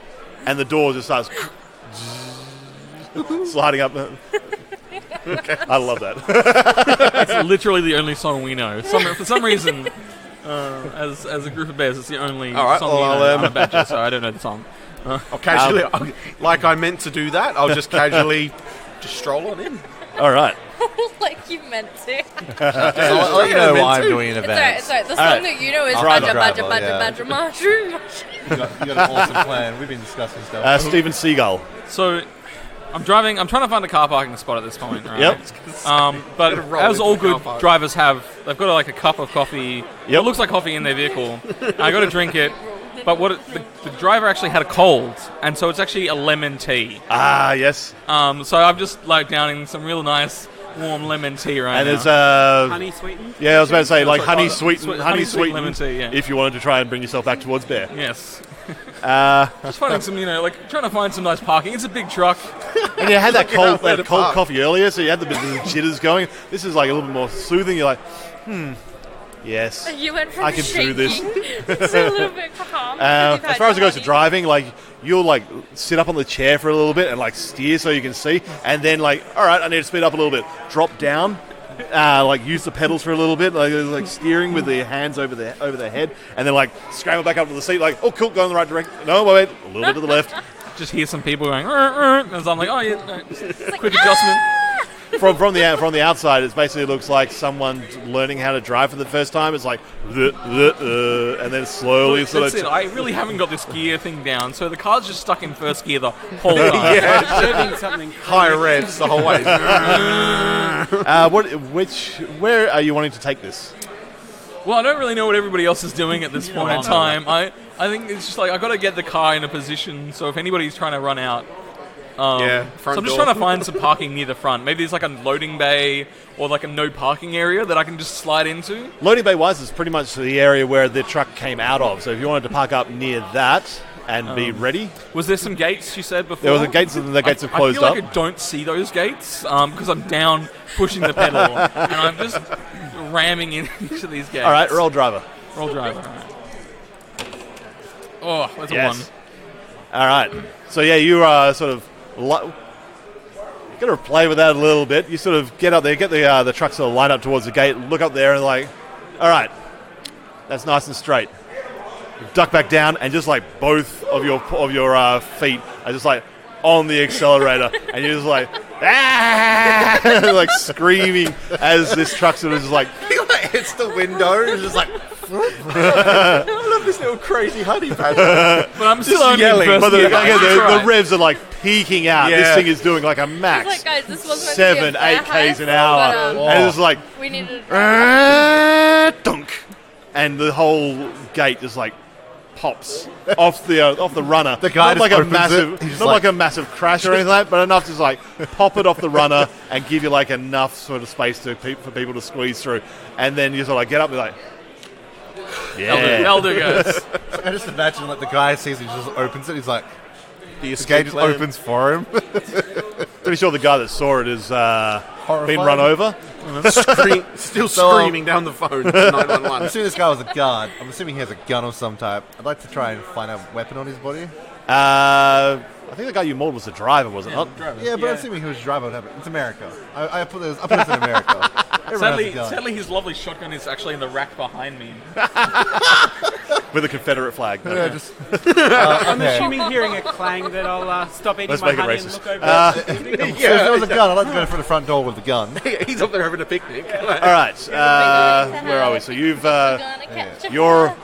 and the door just starts sliding up. Okay. I love that. It's literally the only song we know. For some reason, as a group of bears, it's the only song we know. I'm a badger, so I don't know the song. I'll casually, like I meant to do that, I'll just casually just stroll on in. All right. Like you meant to. I'll let you know what I'm doing in advance. It's alright. The song that you know is Badger Mushroom. You got an awesome plan. We've been discussing stuff. Steven Seagull. So, I'm trying to find a car parking spot at this point, right? Yep. But as all good drivers have, they've got like a cup of coffee. Yep. It looks like coffee in their vehicle. I got to drink it. But the driver actually had a cold, and so it's actually a lemon tea. Ah, yes. So I'm just like downing some real nice warm lemon tea right now. And it's honey sweetened. Yeah, I was about to say like honey sweetened sweetened lemon tea. Yeah. If you wanted to try and bring yourself back towards Bear. Yes. Just finding some, trying to find some nice parking. It's a big truck. And you had that cold coffee earlier, so you had the bit of jitters going. This is like a little bit more soothing. You're like, yes, You went from I can do this. It's a little bit calm. As far as it goes to driving, like you'll like sit up on the chair for a little bit and like steer so you can see, and then like, all right, I need to speed up a little bit. Drop down, like use the pedals for a little bit, like steering with the hands over the head, and then like scramble back up to the seat, like, oh cool, go in the right direction. No, wait, a little bit to the left. Just hear some people going, and so I'm like, oh yeah, no, quick adjustment. From the outside, it basically looks like someone learning how to drive for the first time. It's like, and then slowly That's it. I really haven't got this gear thing down, so the car's just stuck in first gear the whole time. Serving something High revs the whole way. Where are you wanting to take this? Well, I don't really know what everybody else is doing at this point in time. I think it's just like I've got to get the car in a position so if anybody's trying to run out. So I'm just trying to find some parking near the front. Maybe there's like a loading bay or like a no parking area that I can just slide into. Loading bay wise is pretty much the area where the truck came out of. So if you wanted to park up near that, and be ready. Was there some gates you said before? There was a gates, and the gates have closed I feel like up. I don't see those gates because I'm down pushing the pedal and I'm just ramming into these gates. All right, roll driver. Roll driver. All right. Oh, that's a 1. All right. So yeah, you are sort of. Got to play with that a little bit. You sort of get up there, get the truck sort of lined up towards the gate, look up there, and like, all right, that's nice and straight. Duck back down, and just like both of your feet are just like on the accelerator, and you're just like, ah, like screaming as this truck sort of just like hits the window and just like. I love this little crazy honey badger. But I'm still only yelling. in But first gear. the revs are like peaking out. Yeah. This thing is doing like a max Like, guys, this wasn't 7, 8 k's an hour, and it's like we needed. dunk, and the whole gate just like pops off the runner. The guy not like just a opens massive, it. He's not like- like a massive crash or anything like that, but enough to just like pop it off the runner and give you like enough sort of space for people to squeeze through, and then you sort of like get up and be like, yeah. That'll do, guys. I just imagine like the guy sees it, he just opens it. He's like, The the escape gate just plan. opens for him. Pretty sure the guy that saw it has been run over. Still screaming down the phone to I'm 911. assuming this guy was a guard. I'm assuming he has a gun of some type. I'd like to try and find a weapon on his body. I think the guy you mauled was the driver, was it not? Yeah, but I'm assuming he was a driver. It's America. I put this in America. Everyone has a gun. Sadly, his lovely shotgun is actually in the rack behind me. With a Confederate flag. Yeah, just, I'm okay. assuming hearing a clang that I'll stop eating Let's my make it honey racist. and look over. So if there was a gun, I'd like to go for the front door with the gun. He's up there having a picnic. All right, where are we? So you're.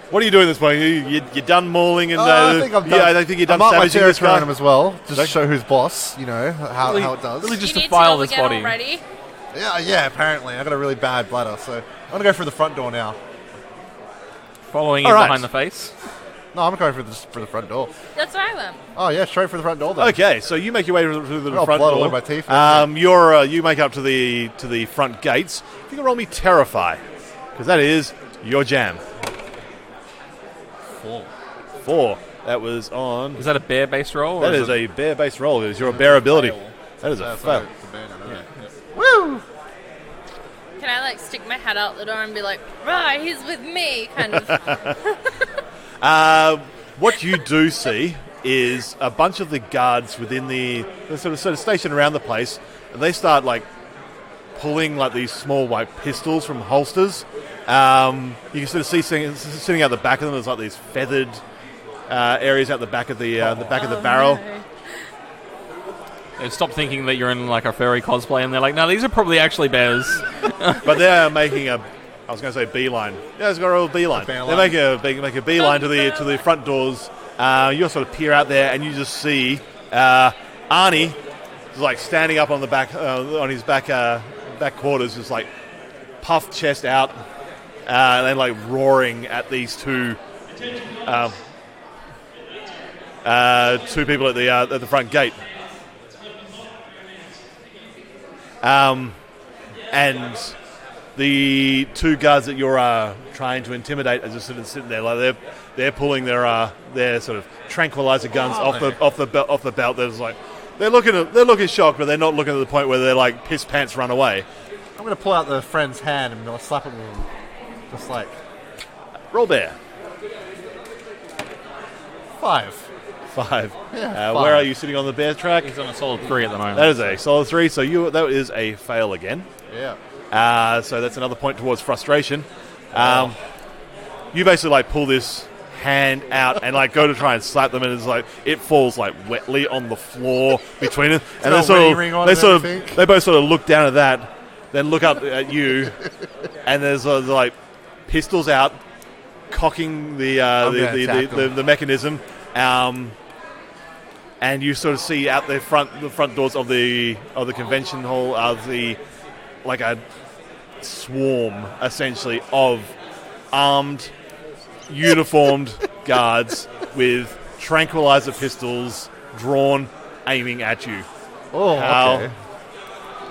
What are you doing this morning? You're done mauling and I think I'm done. I think you're done I marked my savaging this territory on guy. him as well, just to show who's boss. You know how it does. Really just You to need file to this get body. already. Yeah. Apparently, I got a really bad bladder, so I'm gonna go through the front door now. Following All you right. behind the face. No, I'm going for the front door. That's where I went. Oh yeah, straight for the front door then. Okay, so you make your way through the I've got front blood all door. over my teeth. You make up to the front gates. You can roll me Terrify, because that is your jam. 4. That was on. Is that a bear-based roll? That is a bear-based roll. It is your bear ability. That is a fail. Woo! Can I like stick my head out the door and be like, "Right, he's with me," kind of? What you do see is a bunch of the guards within they're sort of stationed around the place, and they start like pulling like these small like pistols from holsters. You can sort of see sitting out the back of them. There's like these feathered areas out the back of the barrel. No. They stop thinking that you're in like a furry cosplay, and they're like, "No, these are probably actually bears." But they're making I was going to say beeline. Yeah, it's got a real beeline. They make a beeline to the front doors. You sort of peer out there, and you just see Arnie is like standing up on the back on his back quarters, just like puffed chest out, and then like roaring at these two people at the front gate. And the two guards that you're trying to intimidate are just sort of sitting there, like they're pulling their sort of tranquilizer guns off the belt. They're looking shocked, but they're not looking to the point where they're like piss pants run away. I'm gonna pull out the friend's hand and I'll slap it with him. Just like Roll bear. 5. 5. Yeah, Where 5. are you sitting on the bear track? He's on a solid 3 at the moment. That is a solid 3. So that is a fail again. Yeah. So that's another point towards frustration. You basically like pull this hand out and like go to try and slap them, and it's like it falls like wetly on the floor between them, and got a wedding ring on it and everything. they both sort of look down at that, then look up at you, and there's like pistols out, cocking the mechanism, and you sort of see out the front doors of the convention hall like a swarm essentially of armed, uniformed guards with tranquilizer pistols drawn, aiming at you. Oh, How- okay.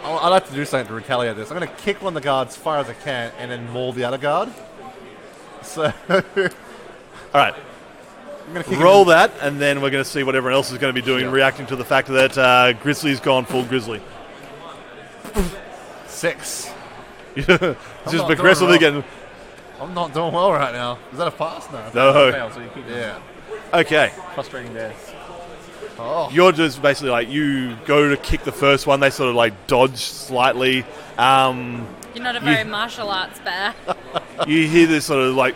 I'd like to do something to retaliate this. I'm going to kick one of the guards as far as I can and then maul the other guard. So, All right. roll that, and then we're going to see what everyone else is going to be doing, reacting to the fact that Grizzly's gone full Grizzly. 6. Just aggressively getting... I'm not doing well right now. Is that a pass? No. No. So you keep Okay. frustrating death. Oh. You're just basically like, you go to kick the first one, they sort of like dodge slightly. You're not a very martial arts bear. You hear this sort of like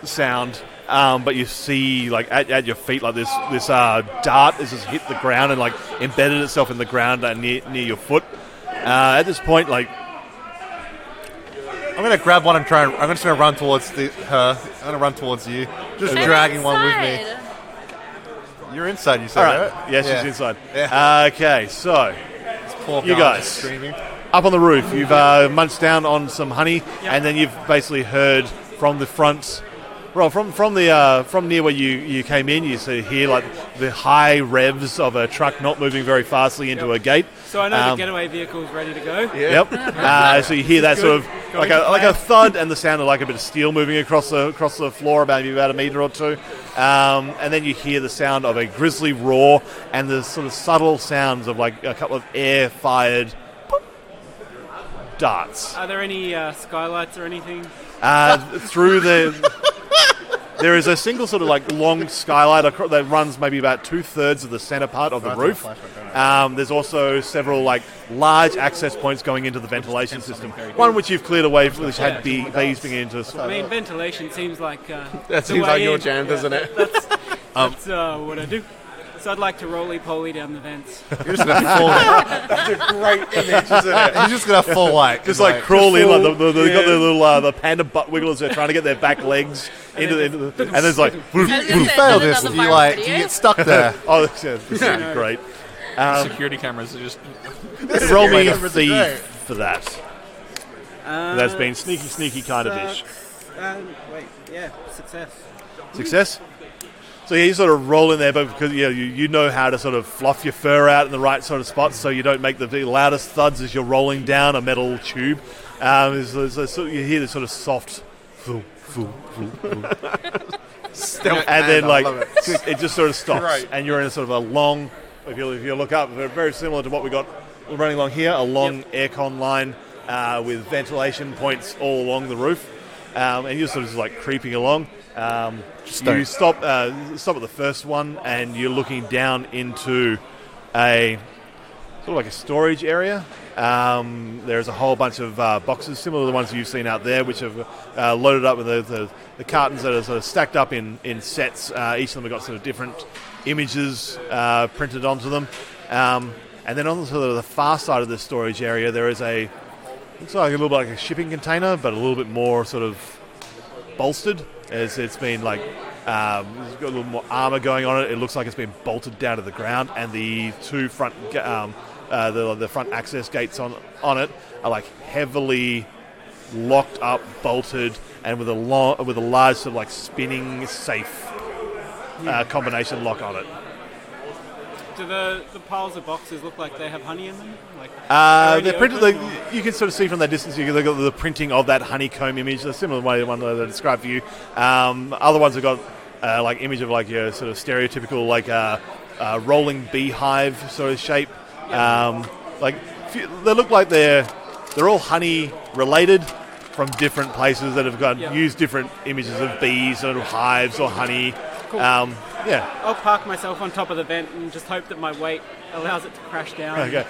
sound, but you see like at your feet like this dart has just hit the ground and like embedded itself in the ground near your foot. At this point, like, I'm going to grab one and try and... I'm just going to run towards her. I'm going to run towards you. Just dragging one with me. You're inside, you said, right? Yeah, she's inside. Yeah. Okay, so you guys screaming. Up on the roof. You've munched down on some honey, and then you've basically heard from the front... Well, from near where you came in, you hear like the high revs of a truck not moving very fastly into a gate. So I know the getaway vehicle is ready to go. Yep. So you hear that sort of like a thud and the sound of like a bit of steel moving across the floor about a meter or two, and then you hear the sound of a grizzly roar and the sort of subtle sounds of like a couple of air-fired darts. Are there any skylights or anything? Through the... There is a single sort of like long skylight that runs maybe about 2/3 of the center part of the roof. There's also several like large access points going into the ventilation system. One which you've cleared away, which had bees beginning to... I mean, ventilation seems like... that seems like your jam, doesn't it? That's what I do. So I'd like to roly-poly down the vents. You're just going to fall That's a great image, isn't it? He's just going to fall like... Just like crawl in, like they got their little the panda butt wigglers. They're trying to get their back legs into the... And there's like... You fail this, do you get stuck there? Oh, this is great. Security cameras are just... Roll me thief for that. That's been sneaky kind of ish. Success? So yeah, you sort of roll in there, but because you know how to sort of fluff your fur out in the right sort of spots, so you don't make the loudest thuds as you're rolling down a metal tube. You hear this sort of soft, and then like it just sort of stops, and you're in a sort of a long. If you look up, very similar to what we got running along here, a long aircon line with ventilation points all along the roof, and you're sort of just like creeping along. You stop at the first one, and you're looking down into a sort of like a storage area. There's a whole bunch of boxes similar to the ones you've seen out there, which have loaded up with the cartons that are sort of stacked up in sets. Each of them have got sort of different images printed onto them. And then on the far side of the storage area, there is looks like a little bit like a shipping container, but a little bit more sort of bolstered. As it's been like, it's got a little more armor going on it. It looks like it's been bolted down to the ground, and the two front, the front access gates on it are like heavily locked up, bolted, and with a large sort of like spinning safe combination lock on it. Do the piles of boxes look like they have honey in them? They're printed. You can sort of see from that distance. They've got the printing of that honeycomb image. A similar way to the one that I described for you. Other ones have got like image of like your sort of stereotypical like rolling beehive sort of shape. They look like they're all honey related from different places that have got used different images of bees or hives or honey. Cool. I'll park myself on top of the vent and just hope that my weight allows it to crash down. Okay.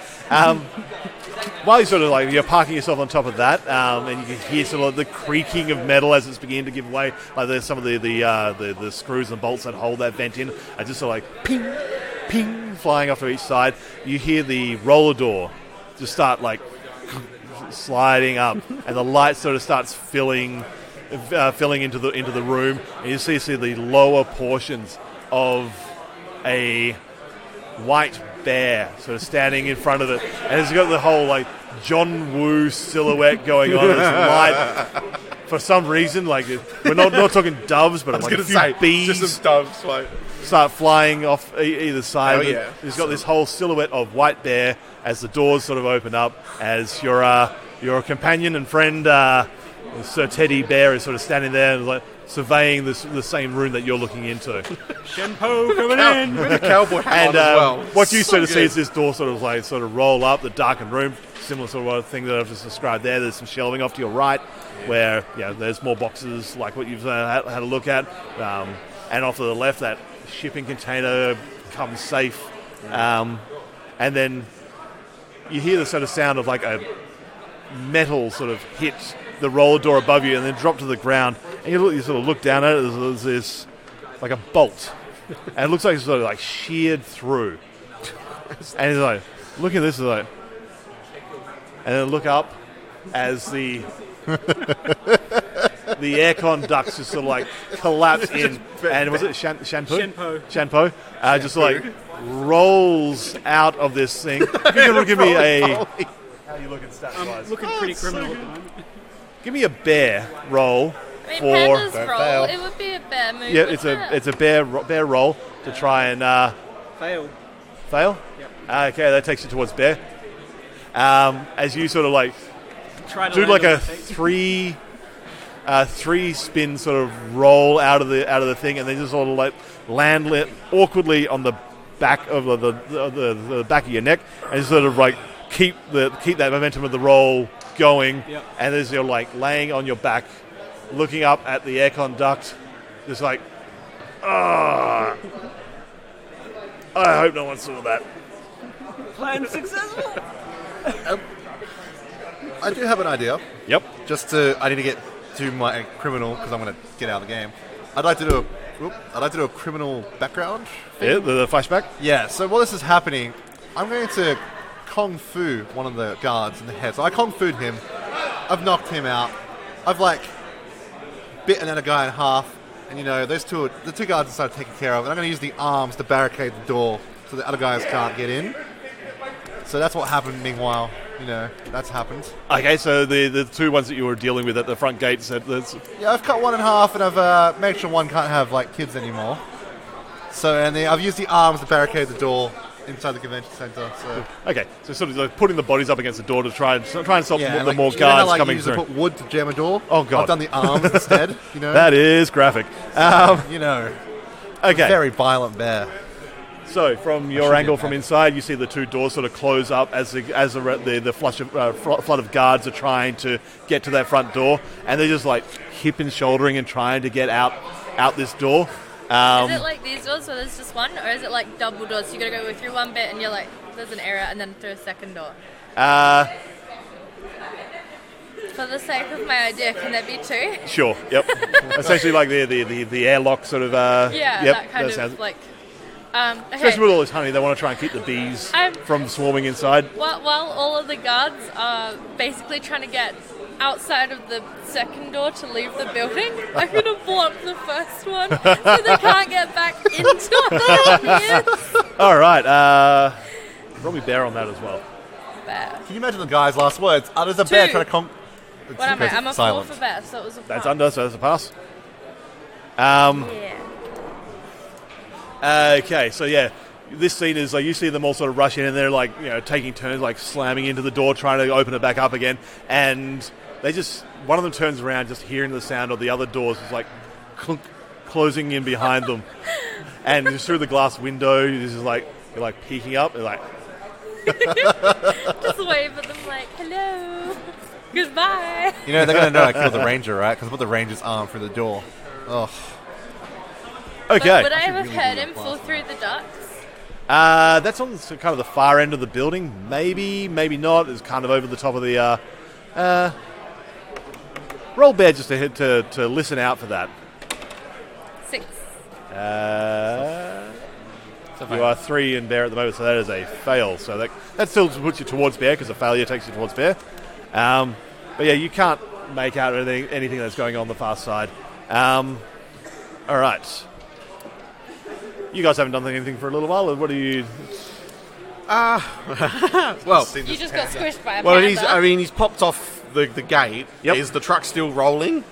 While you're sort of you're parking yourself on top of that, and you can hear sort of the creaking of metal as it's beginning to give way. Like there's some of the screws and bolts that hold that vent in are just sort of like ping, ping, flying off to each side. You hear the roller door just start like sliding up, and the light sort of starts filling into the room, and you see the lower portions of a white bear sort of standing in front of it, and it's got the whole like John Woo silhouette going on. It's light for some reason. Like we're not talking doves, but like a few bees. Just some doves, start flying off either side. Oh, yeah. It's got this whole silhouette of white bear as the doors sort of open up, as your companion and friend Sir Teddy Bear is sort of standing there and like surveying the same room that you're looking into. Shenpo coming in. With a cowboy hat And on as well. what you sort of see good. is this door sort of roll up, the darkened room, similar sort of thing that I've just described there. There's some shelving off to your right, where there's more boxes like what you've had a look at, and off to the left, that shipping container comes safe, and then you hear the sort of sound of like a metal sort of hit the roller door above you and then drop to the ground, and you sort of look down at it. There's this like a bolt, and it looks like it's sort of like sheared through. And it's like, look at this, it's like, and then look up as the aircon ducts just sort of like collapse in, and was it Shanpo? Just like rolls out of this thing. Give me a. How are you looking stats-wise? Looking pretty criminal at the moment. Give me a bear roll. I mean, For Panda's roll, it would be a bear move. yeah, it's a bear roll to try and Fail. fail. Yep. Okay, that takes you towards bear. As you sort of like Try to do land like on a the face. three spin sort of roll out of the thing, and then just sort of like land awkwardly on the back of the back of your neck, and just sort of like keep that momentum of the roll going. Yep. And as you're like laying on your back, looking up at the aircon duct, just like, I hope no one saw that. Plan successful. I do have an idea. Yep. I need to get to my criminal because I'm going to get out of the game. I'd like to do a criminal background. Yeah, the flashback. Yeah. So while this is happening, I'm going to kung fu one of the guards in the head. So I kung fu'd him. I've knocked him out. I've like bitten another guy in half, and the two guards decided taken care of. And I'm going to use the arms to barricade the door so the other guys can't get in. So that's what happened. Meanwhile, that's happened. Okay, so the two ones that you were dealing with at the front gate said that's Yeah, I've cut one in half, and I've made sure one can't have like kids anymore. So, and I've used the arms to barricade the door inside the convention center. So, okay. So sort of like putting the bodies up against the door to try and stop yeah, the more you know guards how, like, coming you through. to put wood to jam a door. Oh, God. I've done the arms instead. That is graphic. Okay. Very violent bear. So from your angle from inside, you see the two doors sort of close up as the flood of guards are trying to get to that front door, and they're just like hip and shouldering and trying to get out this door. Is it like these doors where there's just one, or is it like double doors? So you gotta go through one bit and you're like, there's an area, and then through a second door. For the sake of my idea, can there be two? Sure. Yep. Essentially, like the airlock sort of. Yeah, yep, that kind of sounds, like. Okay. Especially with all this honey, they want to try and keep the bees from swarming inside. While all of the guards are basically trying to get outside of the second door to leave the building, I'm going to block the first one so they can't get back into it. All right. Roll me bear on that as well. Bear. Can you imagine the guy's last words? There's a bear Two. trying to conk. What am I? I'm a 4 for bear, so it was a That's pass. under, so that's a pass. Yeah. Okay, so yeah, this scene is like you see them all sort of rush in, and they're like taking turns, like slamming into the door, trying to open it back up again, and one of them turns around, just hearing the sound of the other doors is like clunk, closing in behind them, and just through the glass window, this is like you're like peeking up, and like Just wave at them like, hello, goodbye. They're going to know I killed the ranger, right? Because I put the ranger's arm through the door. Ugh. okay. But would I have heard him fall through the ducts? That's on kind of the far end of the building. Maybe not. It's kind of over the top of the. Roll bear just to listen out for that. 6. You are 3 in bear at the moment, so that is a fail. So that still puts you towards bear because a failure takes you towards bear. But yeah, you can't make out anything that's going on the far side. All right. You guys haven't done anything for a little while. What do you? Well, You just got squished by a well, panda. he's popped off the gate. Yep. Is the truck still rolling?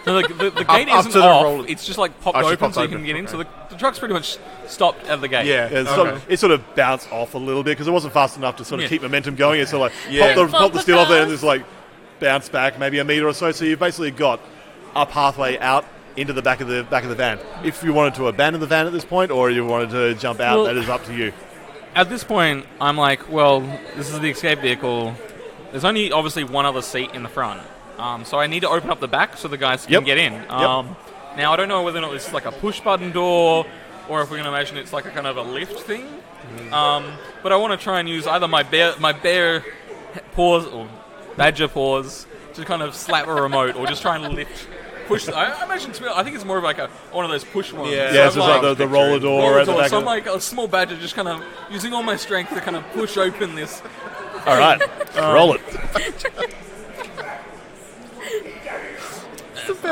No, the gate up isn't to the off. roll- It's just like popped Oh, she open popped so you open, can get in. okay. So the truck's pretty much stopped at the gate. Yeah, it sort of bounced off a little bit because it wasn't fast enough to sort of keep momentum going. It's sort of like Yeah. pop the steel off there and Fast. just like bounce back maybe a meter or so. So you've basically got a pathway out into the back of the van. If you wanted to abandon the van at this point, or you wanted to jump out, that is up to you. At this point, I'm like, well, this is the escape vehicle. There's only obviously one other seat in the front, so I need to open up the back so the guys can get in. Now I don't know whether or not this is like a push button door, or if we can imagine it's like a kind of a lift thing. But I want to try and use either my bear paws or badger paws to kind of slap a remote, or just try and push. I imagine I think it's more of like one of those push ones. Yeah, so it's like the roller door at the back. So I'm like a small badger, just kind of using all my strength to kind of push open this. All right, roll it.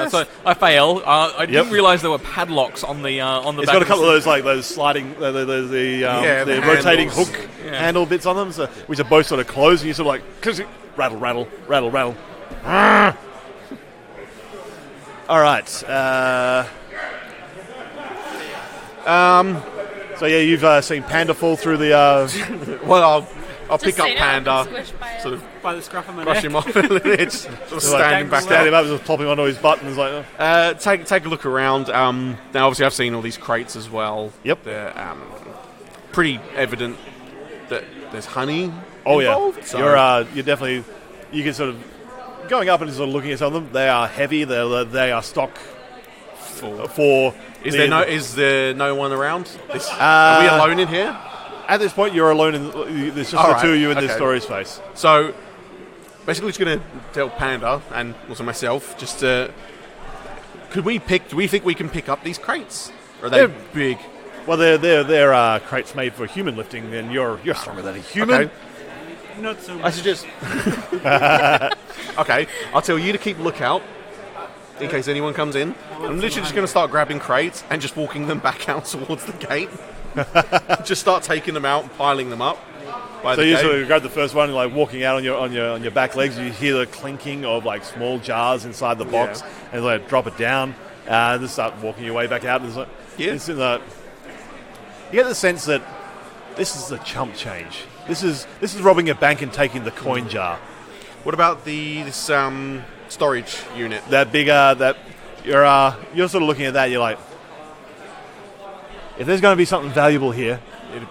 So I fail. I didn't realize there were padlocks on the It's back. got a couple of those like those sliding, the rotating hook handle bits on them, so, which are both sort of closed, and you sort of like rattle, rattle, rattle, rattle. All right. So yeah, you've seen Panda fall through the. Well, I'll Just pick up seen it, Panda, squished by it. sort of By the scruff of my brush neck. him off, and it's sort of standing back Stand him up. up, just plopping onto his butt, and it's like. Take a look around. Now, obviously, I've seen all these crates as well. Yep. They're pretty evident that there's honey. Oh involved, yeah, so- you're definitely. You can sort of going up and sort of looking at some of them. They are heavy. They are stock for. Is there no one around? Are we alone in here? At this point, you're alone. There's just the two of you in this storage space. So, basically, just going to tell Panda and also myself, just do we think we can pick up these crates? Or are they big? Well, they're crates made for human lifting, and you're stronger than a human. Okay. Not so much. I suggest. Okay, I'll tell you to keep lookout in case anyone comes in. I'm literally just going to start grabbing crates and just walking them back out towards the gate. Just start taking them out and piling them up. So you sort of grab the first one, and like walking out on your back legs, you hear the clinking of like small jars inside the box, and like drop it down, and then start walking your way back out. And it's like, you get the sense that this is a chump change. This is robbing a bank and taking the coin jar. What about this storage unit? That bigger that you're sort of looking at that. You're like, if there's going to be something valuable here,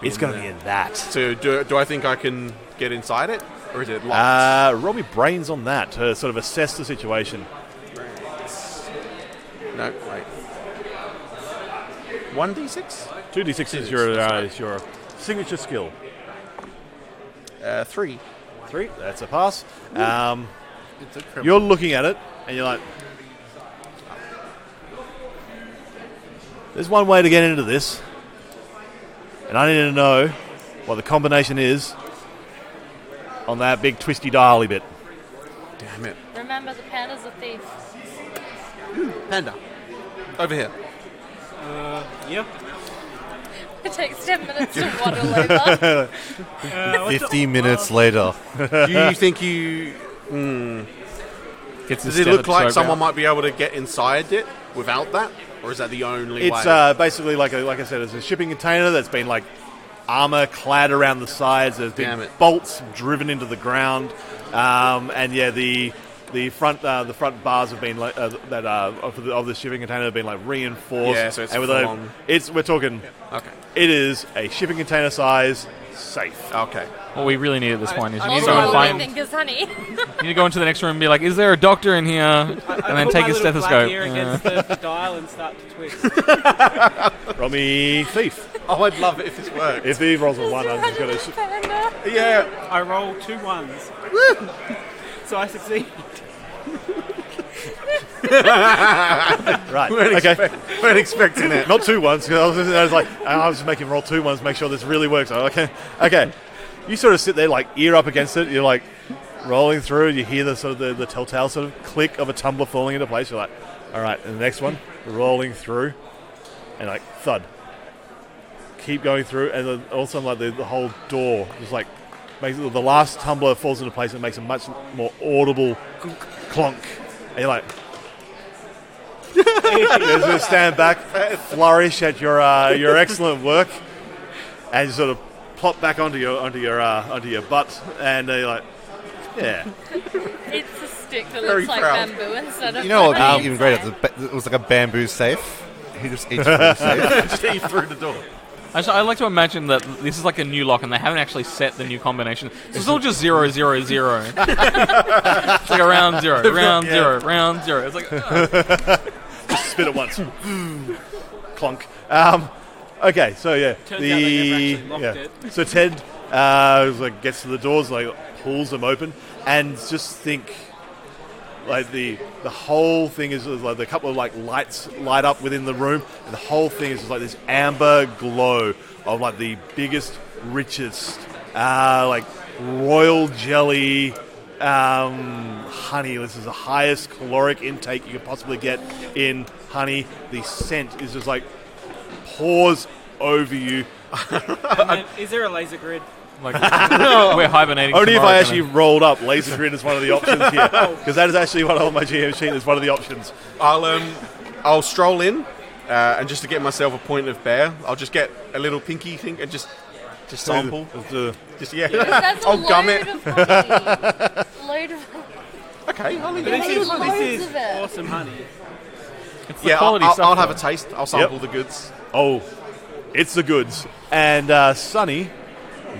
it's going to be in that. So do I think I can get inside it, or is it locked? Roll me brains on that to sort of assess the situation. No, wait. 1d6? 2d6 is your signature skill. 3. 3, that's a pass. You're looking at it, and you're like, there's one way to get into this, and I need to know what the combination is on that big twisty dial-y bit. Damn it. Remember, the panda's a thief. Panda. Over here. Yeah. It takes 10 minutes to waddle over. 50 minutes later. Do you think you... Does it look like someone might be able to get inside it without that? Or is that the only way? It's basically, like I said, it's a shipping container that's been like armor clad around the sides. There's been bolts driven into the ground, and yeah, the front bars have been like of the shipping container have been like reinforced. Yeah, so it's and full on. we're talking. Okay. It is a shipping container size safe. Okay. What we really need at this point is you need to Also, go and what I find. think is honey. You need to go into the next room and be like, "Is there a doctor in here?" And then take his stethoscope. Here against the dial and start to twist. Roll me thief. Oh, I'd love it if this worked. If Eve rolls a 1, I'm just going to. Panda. Yeah. I roll 2 1s. So I succeed. Right. Okay. Weren't expecting it. Not 2 1s. I was making roll 2 1s, make sure this really works. Okay. You sort of sit there, like ear up against it. You're like rolling through. You hear the sort of the telltale sort of click of a tumbler falling into place. You're like, all right. And the next one, rolling through, and like thud. Keep going through, and then all of a sudden, like the whole door just like makes the last tumbler falls into place and makes a much more audible clunk. And you're like. You just stand back, flourish at your excellent work, and you sort of plop back onto your butt, and you're like, yeah. It's a stick that Very looks like proud. bamboo instead of. You know what would honey be even great? inside. It was like a bamboo safe. He just eats through the safe. Just eat through the door. Actually, I like to imagine that this is like a new lock, and they haven't actually set the new combination. It's all just 0, 0, 0. It's like a round 0, round 0, round 0. It's like Just spin it once. Clunk. Okay, so yeah, Turns out they never actually locked it. So Ted like gets to the doors, like pulls them open, and just think like the whole thing is like a couple of like lights light up within the room, and the whole thing is just like this amber glow of like the biggest, richest, like royal jelly. Honey. This is the highest caloric intake you could possibly get in honey. The scent is just like pours over you. And is there a laser grid? like we're hibernating. Only if tomorrow, I actually kinda. rolled up laser grid as one of the options here, because that is actually one on my GM sheet. Is one of the options. I'll stroll in, and just to get myself a point of bear, I'll just get a little pinky thing and just sample. Just That's I'll gum load it. of honey. Load of Okay, I'll leave But it. this Loads is of it. awesome honey. It's the Yeah, quality I'll stuff, have a though. taste. I'll sample the goods. Oh, it's the goods. And Sonny,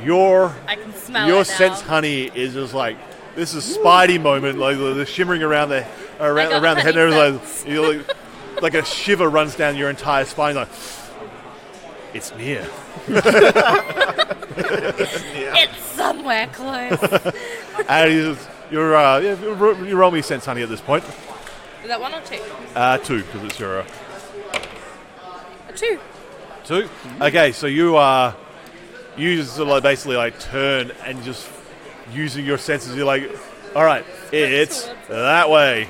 your I can smell your it now. sense honey is just like this is Spidey moment, like the shimmering around the around, Like a around the head. honey And sense. everything, like a shiver runs down your entire spine. Like it's near. It's somewhere close. And you roll me sense honey at this point. Is that 1 or 2? 2 because it's your A 2. 2. Okay, so you just sort of like basically like turn and just using your senses. You're like, all right, it's towards it. that way.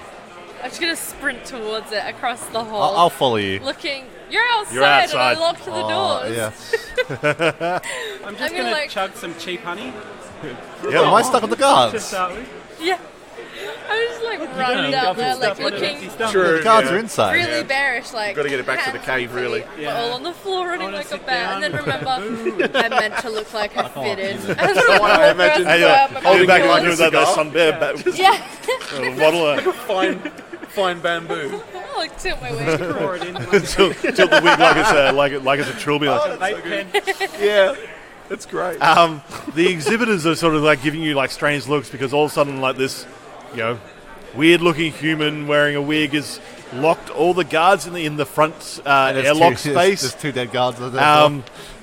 I'm just gonna sprint towards it across the hall. I'll follow you. Looking, you're outside, You're outside. and I locked the doors. Yeah. I'm just I'm gonna, gonna like- chug some cheap honey Am I stuck with the to guards? start with. Yeah. I was like running down there, like Stuff on an looking empty stomach. True. The guards yeah. are inside. really bearish, like. Gotta get it back to the hands cave, and really. feet, Yeah. All on the floor, running wanna like a sit bat, and then down. remember, I meant to look like I fitted. I imagine And you're holding back like doing that cigar. sun bear Yeah. bottle of Fine bamboo. I'll like tilt my way. Pour it in. tilt the wig like it's a trilby. Like, Vape pen. Yeah, that's great. the exhibitors are sort of like giving you like strange looks because all of a sudden like this, weird-looking human wearing a wig is locked all the guards in the front airlock space. There's 2 dead guards there.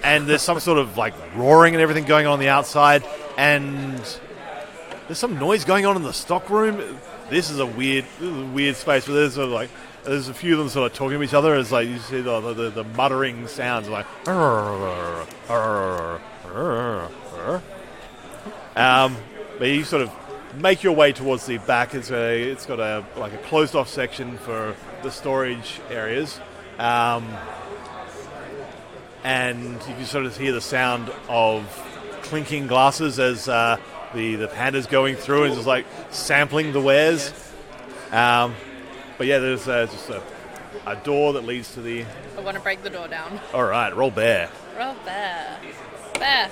And there's some sort of like roaring and everything going on the outside, and there's some noise going on in the stock room. This is a weird space, but there's sort of like there's a few of them sort of talking to each other. It's like you see the muttering sounds like. But you sort of make your way towards the back. It's got a closed off section for the storage areas. And you can sort of hear the sound of clinking glasses as the panda's going through and just like sampling the wares. But yeah, there's just a door that leads to the. I want to break the door down. All right, roll bear. Roll bear. Bear.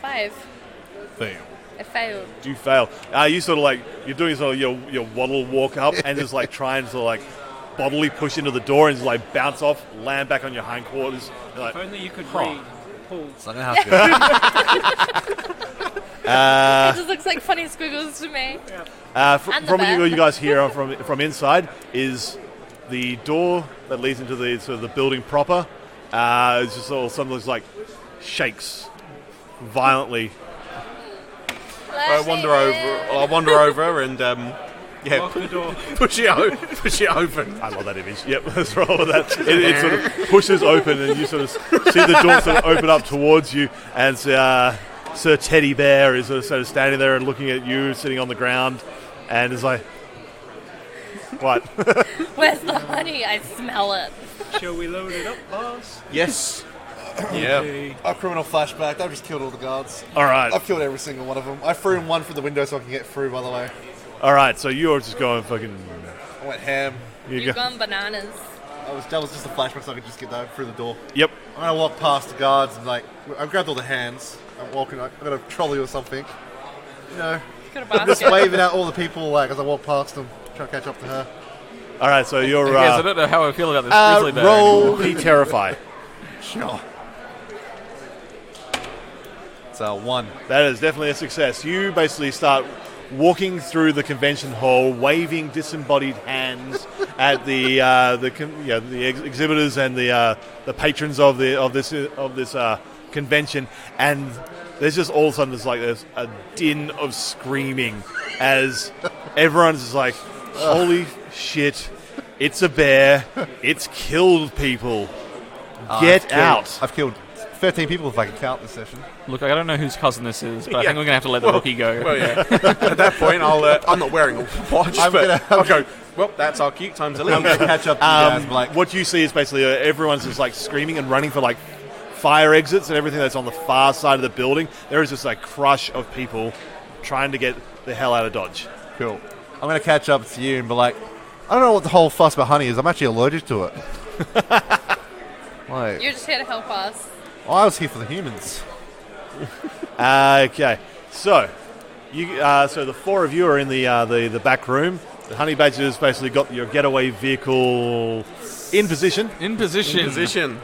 5. Fail. I failed. You fail. You sort of like you're doing sort of your waddle walk up and just like trying to like bodily push into the door and just like bounce off, land back on your hindquarters. You're like, If only you could read. Paul. It's not going to have to go. It just looks like funny squiggles to me. And the from bear. what you guys hear from inside is the door that leads into the sort of the building proper. It's just all something that's like shakes violently. I wander over and Lock the door. push it open. I love that image. Yep, let's roll with that. It sort of pushes open, and you sort of see the door sort of open up towards you, and Sir Teddy Bear is sort of standing there and looking at you, sitting on the ground, and is like, "What?" Where's the honey? I smell it. Shall we load it up, boss? Yes. Yeah. A criminal flashback. I've just killed all the guards. All right, I've killed every single one of them. I threw in one through the window so I can get through, by the way. all right. So you're just going fucking. I went ham. You You've go. gone bananas. That was just a flashback so I could just get that through the door. Yep. I'm going to walk past the guards and, like, I've grabbed all the hands. I'm walking, I've got a trolley or something. Got a basket. Just waving at all the people like as I walk past them, trying to catch up to her. All right, so you're Yes, I don't know how I feel about this grizzly bear. roll the terrify. Sure. It's 1. That is definitely a success. You basically start walking through the convention hall, waving disembodied hands at the exhibitors and the patrons of this convention, and there's just all of a sudden there's a din of screaming as everyone's just like, holy shit, it's a bear, it's killed people, get out. I've killed 13 people if I can count this session. Look, I don't know whose cousin this is, but I think we're going to have to let the rookie go. Well, yeah. At that point, I'm not wearing a watch, I'll go, well, that's our cute times 11. I'm going to catch up to you guys. Like, what you see is basically everyone's just like screaming and running for like fire exits and everything that's on the far side of the building. There is just a crush of people trying to get the hell out of Dodge. Cool. I'm going to catch up to you and be like, I don't know what the whole fuss about honey is. I'm actually allergic to it. Like, You're just here to help us. I was here for the humans. Okay, so so the four of you are in the back room. The honey badger's basically got your getaway vehicle in position. In position.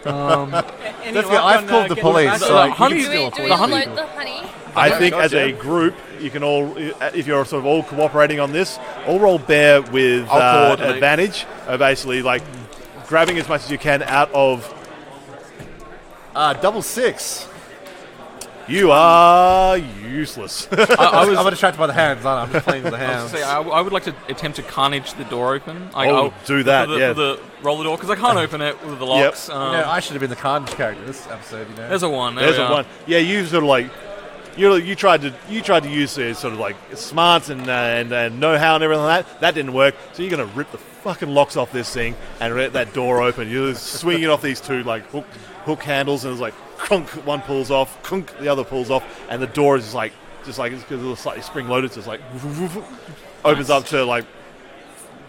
I've called the police. So So honey- Do we The honey- float the honey? I think as a group, you can all, if you're sort of all cooperating on this, all roll bear with I'll coordinate. advantage. Basically, like grabbing as much as you can out of. double 6. You are useless. I I'm distracted by the hands, aren't I? I'm just playing with the was hands. to say, I would like to attempt to carnage the door open. Do that, for the, yeah. for the roll the door, because I can't open it with the locks. I should have been the carnage character this episode, you know. There's a 1. There's a one. Yeah, you sort of like you tried to use sort of like smarts and know-how and everything like that. That didn't work. So you're gonna rip the fucking locks off this thing and let that door open. You're swinging off these two like hook handles, and it's like crunk, one pulls off, crunk, the other pulls off, and the door is just like it's because it's slightly spring loaded. So it's like opens up to like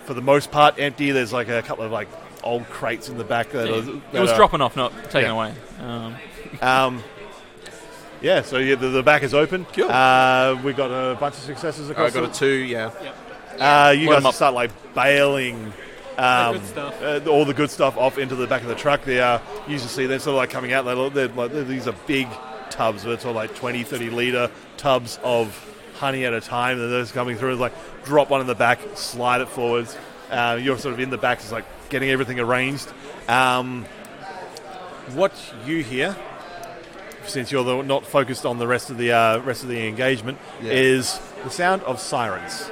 for the most part empty. There's like a couple of like old crates in the back that It was dropping off, not taken away. Yeah, so the back is open. Cool. We got a bunch of successes I across. got a 2, yeah. You Load guys 'em up. start like bailing good stuff. all the good stuff off into the back of the truck. They usually see they're sort of like coming out. These are big tubs. They're sort of like 20, 30 litre tubs of honey at a time. And they're just coming through. It's like drop one in the back, slide it forwards. You're sort of in the back, just like getting everything arranged. What you hear, since you're not focused on the rest of the engagement, is the sound of sirens.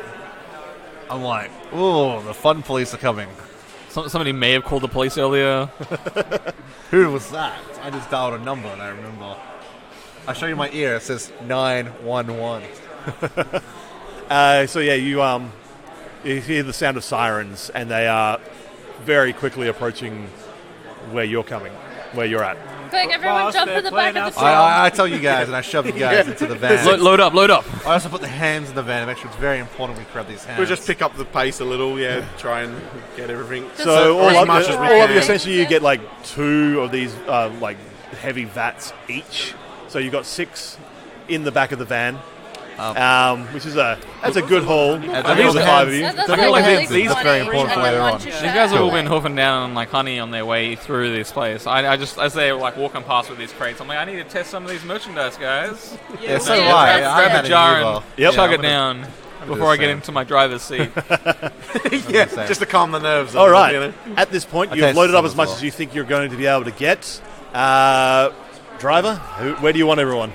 I'm like, oh, the fun police are coming. Somebody may have called the police earlier. Who was that? I just dialed a number and I remember. I show you my ear. It says 911. So yeah, you hear the sound of sirens, and they are very quickly approaching where you're at. Quick, everyone jump in the back of the truck. I tell you guys, and I shove you guys into the van. Load up. I also put the hands in the van. Make sure it's very important we grab these hands. We'll just pick up the pace a little, try and get everything. So Or all as much as we of you, can. essentially, you get like 2 of these like heavy vats each. So you've got 6 in the back of the van, which is that's a good haul. I For the 5 of you. That's I feel like really these funny. very important for And then later one on. to These share. guys have all been hoofing down like honey on their way through this place. I just, as they're like walking past with these crates, I'm like, I need to test some of these merchandise, guys. Yeah, so Yeah, do I. that's I'm it. at Grab a jar an and Evo. Yep. chug Yeah, it down do before the I get same. into my driver's seat. Yeah, just to calm the nerves. All right. You know? At this point, I you've tasted loaded up some as as much well. as you think you're going to be able to get. Driver, where do you want everyone?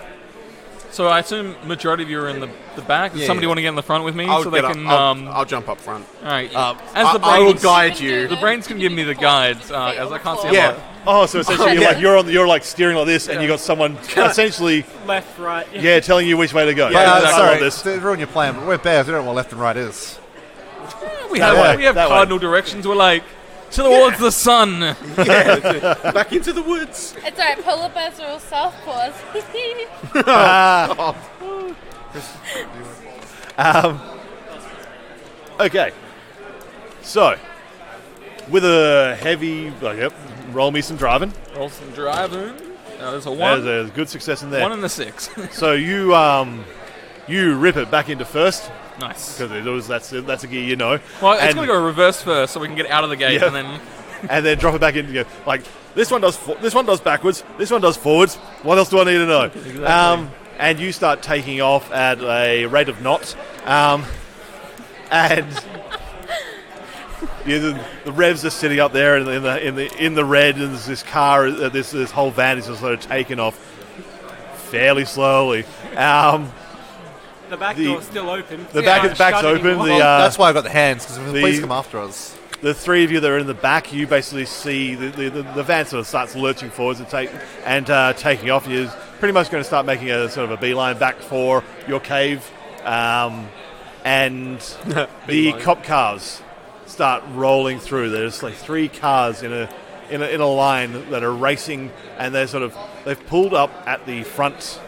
So I assume majority of you are in the back. Does Yeah, somebody yeah. want to get in the front with me I'll so they get can? up. I'll jump up front. all right. I As will guide you. the brains can give me the guides, as I can't see a Yeah. lot. Oh, so essentially you're like steering like this, and you got someone essentially Left, right. telling you which way to go. But, exactly. sorry, Love this. to ruin your plan, but we're bears. We don't know what left and right is. We That have way, we have that way. cardinal directions. We're like towards the sun. Back into the woods. It's alright, polar bears are all southpaws. Okay, so with a heavy, roll me some driving. Roll some driving. Now there's a There's 1, a good success in there. 1 and a 6. So you You rip it back into first. Nice. Because that's a gear you know. Well, it's going to go reverse first, so we can get out of the gate, and then... and then drop it back in. Like, this one does backwards, this one does forwards. What else do I need to know? Exactly. And you start taking off at a rate of knots. And... the revs are sitting up there in the red, and there's this car, this whole van is just sort of taken off fairly slowly. The back door's still open. The back's open. That's why I've got the hands, because the police come after us. The three of you that are in the back, you basically see the van sort of starts lurching forwards and taking off. You're pretty much going to start making a sort of a beeline back for your cave, and the cop cars start rolling through. There's like 3 cars in a line that are racing, and they've pulled up at the front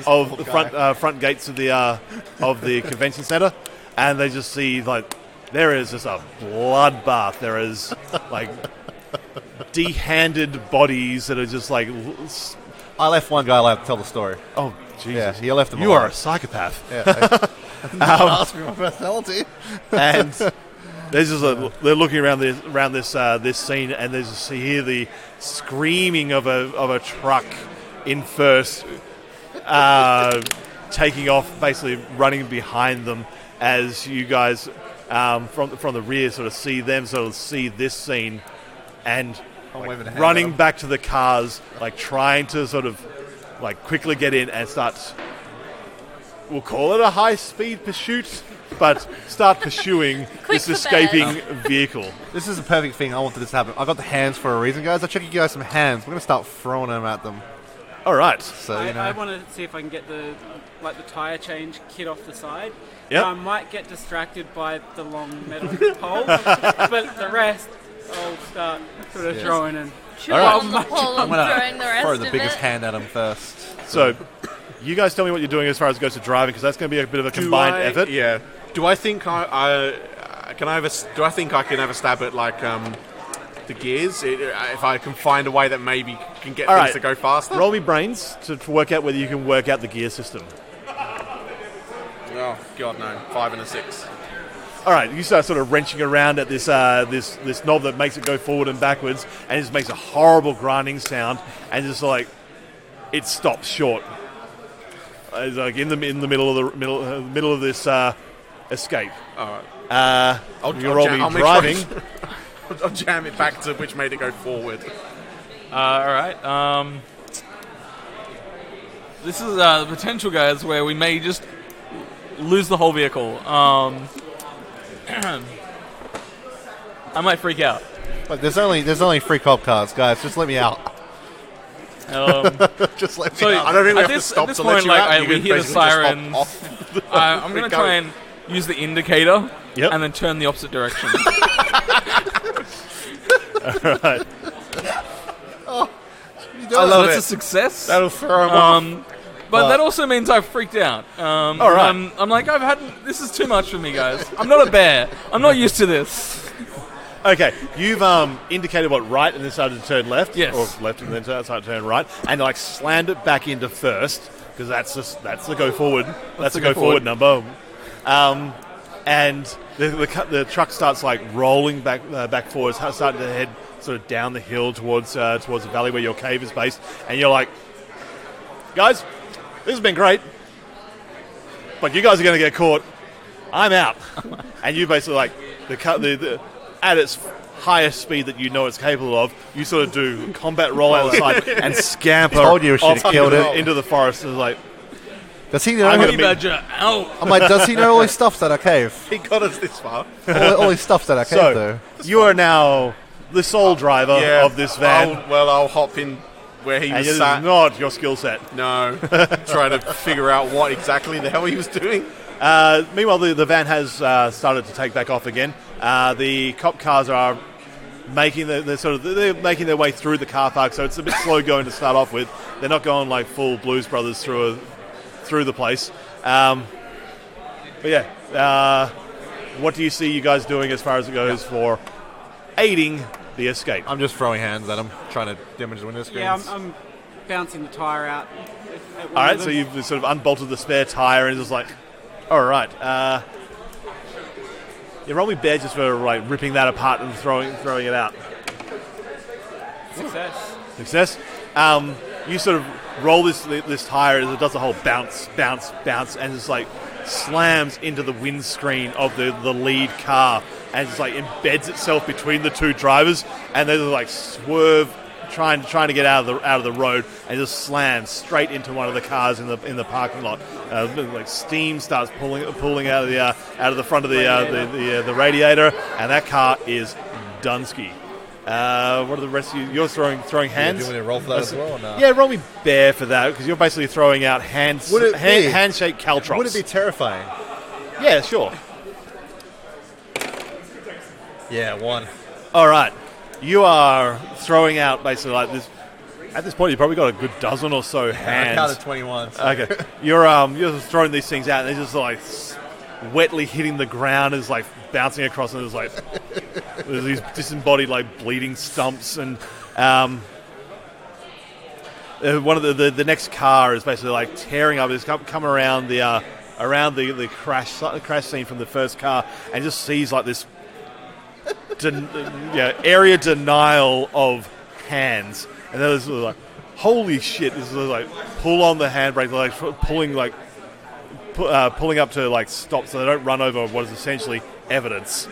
of the front gates of the convention center, and they just see like there is just a bloodbath. There is like dehanded bodies that are just like. I left one guy allowed to tell the story. Oh, Jesus! Yeah, he left him. You are a psychopath. Yeah. Ask me my personality. And there's just they're looking around this scene, and there's just hear the screaming of a truck in first, taking off, basically running behind them as you guys from the rear sort of see this scene, and running back to the cars, like trying to sort of like quickly get in and start. We'll call it a high-speed pursuit, but start pursuing this escaping vehicle. This is the perfect thing. I wanted this to happen. I got the hands for a reason, guys. I checked you guys some hands. We're going to start throwing them at them. All right. So I want to see if I can get the tire change kit off the side. Yep. I might get distracted by the long metal pole, but the rest I'll start sort of throwing and. On the pole I'm throwing the rest throw the of biggest it. hand at him first. So, you guys tell me what you're doing as far as it goes to driving, because that's going to be a bit of a combined effort. Yeah. Do I think I can have a stab at like the gears if I can find a way that maybe can get things to go faster? Roll me brains to work out whether you can work out the gear system. Oh God, no! 5 and a 6. All right, you start sort of wrenching around at this knob that makes it go forward and backwards, and it just makes a horrible grinding sound, and just like it stops short. It's like in the middle of this escape. All right. You'll roll me driving. I'll jam it back to which made it go forward. All right. This is the potential, guys, where we may just lose the whole vehicle. I might freak out. But there's only 3 cop cars, guys. Just let me out. Just let me out. I don't think we have to at stop this to point, let you out. like, we hear the sirens. I'm going to try and use the indicator and then turn the opposite direction. All right. I love That's it. a success. That'll throw him off. But that also means I've freaked out. All right. I'm like, this is too much for me, guys. I'm not a bear. I'm not used to this. Okay, you've indicated what right and then started to turn left. Yes. Or left and then started to turn right, and like slammed it back into first because that's the go forward. That's the go forward number. And the truck starts like rolling back forwards, starting to head sort of down the hill towards the valley where your cave is based, and you're like, guys, this has been great, but you guys are going to get caught. I'm out. And you basically like the at its highest speed that you know it's capable of, you sort of do combat roll out of the side and scamper Told you off killed it. into the forest. And like, Does he know? Honey Badger out. I'm like, does he know all his stuff's at our cave? He got us this far. all his stuff's at our cave, though. you are now the sole driver of this van. I'll hop in where he And was this is sat. not your skill set. No. Trying to figure out what exactly the hell he was doing. Meanwhile, the van has started to take back off again. The cop cars are making they're making their way through the car park, so it's a bit slow going to start off with. They're not going like full Blues Brothers through the place. But yeah, what do you see you guys doing as far as it goes for aiding the escape? I'm just throwing hands at him, trying to damage the window screens. Yeah, I'm bouncing the tyre out. All right, so you've sort of unbolted the spare tyre and just like, all right. Roll me bear just for like ripping that apart and throwing it out. Success. You sort of roll this tyre as it does a whole bounce, and just like slams into the windscreen of the lead car and just like embeds itself between the two drivers, and they just like swerve, trying to get out of the road, and just slams straight into one of the cars in the parking lot. Like steam starts pulling out of the front of the radiator, and that car is Dunsky. What are the rest of you? You're throwing hands. Do you want me to roll for that as well? Or no? Yeah, roll me bear for that, because you're basically throwing out handshake caltrops. Would it be terrifying? Yeah, sure. Yeah, 1. All right. You are throwing out basically like this. At this point, you've probably got a good dozen or so hands. I counted 21. So. Okay. You're throwing these things out, and they're just like wetly hitting the ground, and it's like bouncing across, and there's these disembodied like bleeding stumps, and one of the next car is basically like tearing up. It's come around the crash scene from the first car, and just sees like this area denial of hands, and then it's like, holy shit! This is like pull on the handbrake, like pulling up to like stop so they don't run over what is essentially evidence.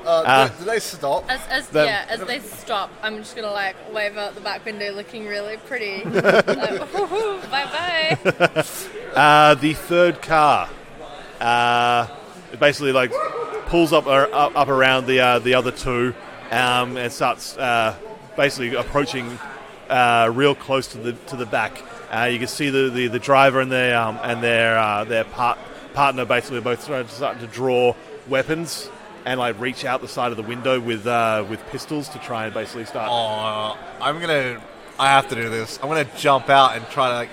Do they stop? As they stop, I'm just gonna like wave out the back window, looking really pretty. Like, bye bye. The third car, it basically like pulls up around the other two, and starts basically approaching real close to the back. You can see the driver and their partner basically both starting to draw weapons and like reach out the side of the window with pistols to try and basically start. Oh, I have to do this. I'm gonna jump out and try to like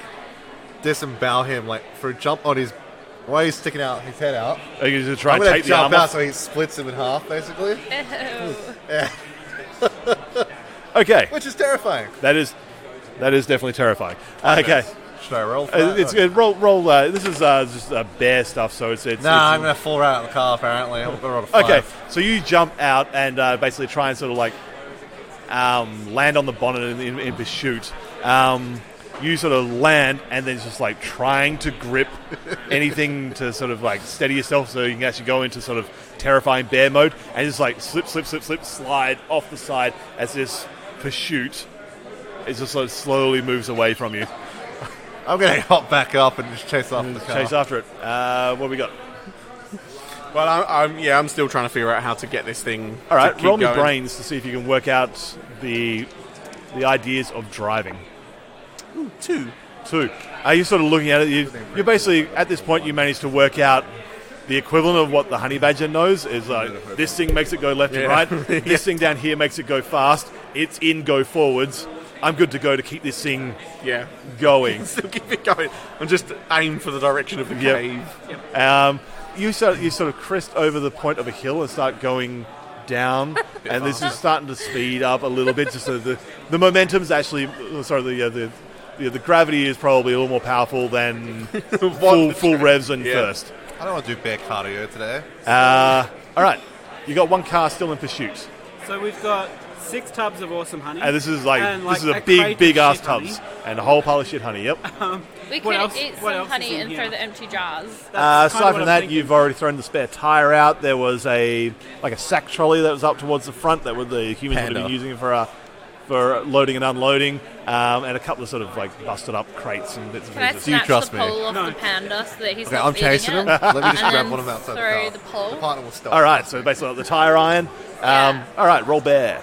disembowel him, like for a jump on his. While he's sticking out his head out. Are you going to try and take the arm out off? so he splits him in half, basically. Yeah. Okay. Which is terrifying. That is definitely terrifying. Okay. Should I roll for that? It's good. Roll. This is just bear stuff, so it's I'm going to fall right out of the car, apparently. I'm going to roll a 5. Okay, so you jump out and basically try and sort of like land on the bonnet in pursuit. You sort of land and then just like trying to grip anything to sort of like steady yourself so you can actually go into sort of terrifying bear mode, and just like slip, slide off the side as this pursuit is just sort of slowly moves away from you. I'm going to hop back up and just chase after the car. Chase after it. What have we got? Well, I'm still trying to figure out how to get this thing. All right, roll me going. brains to see if you can work out the ideas of driving. Ooh, 2. Are you sort of looking at it? You're basically, at this point, you managed to work out the equivalent of what the honey badger knows is like, this thing makes it go left and right. This thing down here makes it go fast. It's in go forwards. I'm good to go to keep this thing going. Still keep it going. I'm just aim for the direction of the cave. Yep. You sort of crest over the point of a hill and start going down, and this is starting to speed up a little bit. Just so the momentum's actually, the gravity is probably a little more powerful than full revs and first. I don't want to do bear cardio today. All right, you got one car still in pursuit. So we've got 6 tubs of awesome honey. And this is this is a crate big of ass shit tubs honey. and a whole pile of shit honey. Yep. We What could else- eat what some else honey is in and here? throw the empty jars. Aside from that, you've already thrown the spare tire out. There was a sack trolley that was up towards the front that the humans would have been using for loading and unloading, and a couple of sort of like busted up crates and bits and Can I pieces. snatch trust the me? pole off the panda so that he's Okay, not I'm chasing eating him. it? Let me just And grab then one of them outside the throw car. the pole. The partner will stop. All right, so basically the tire iron. All right, roll bear.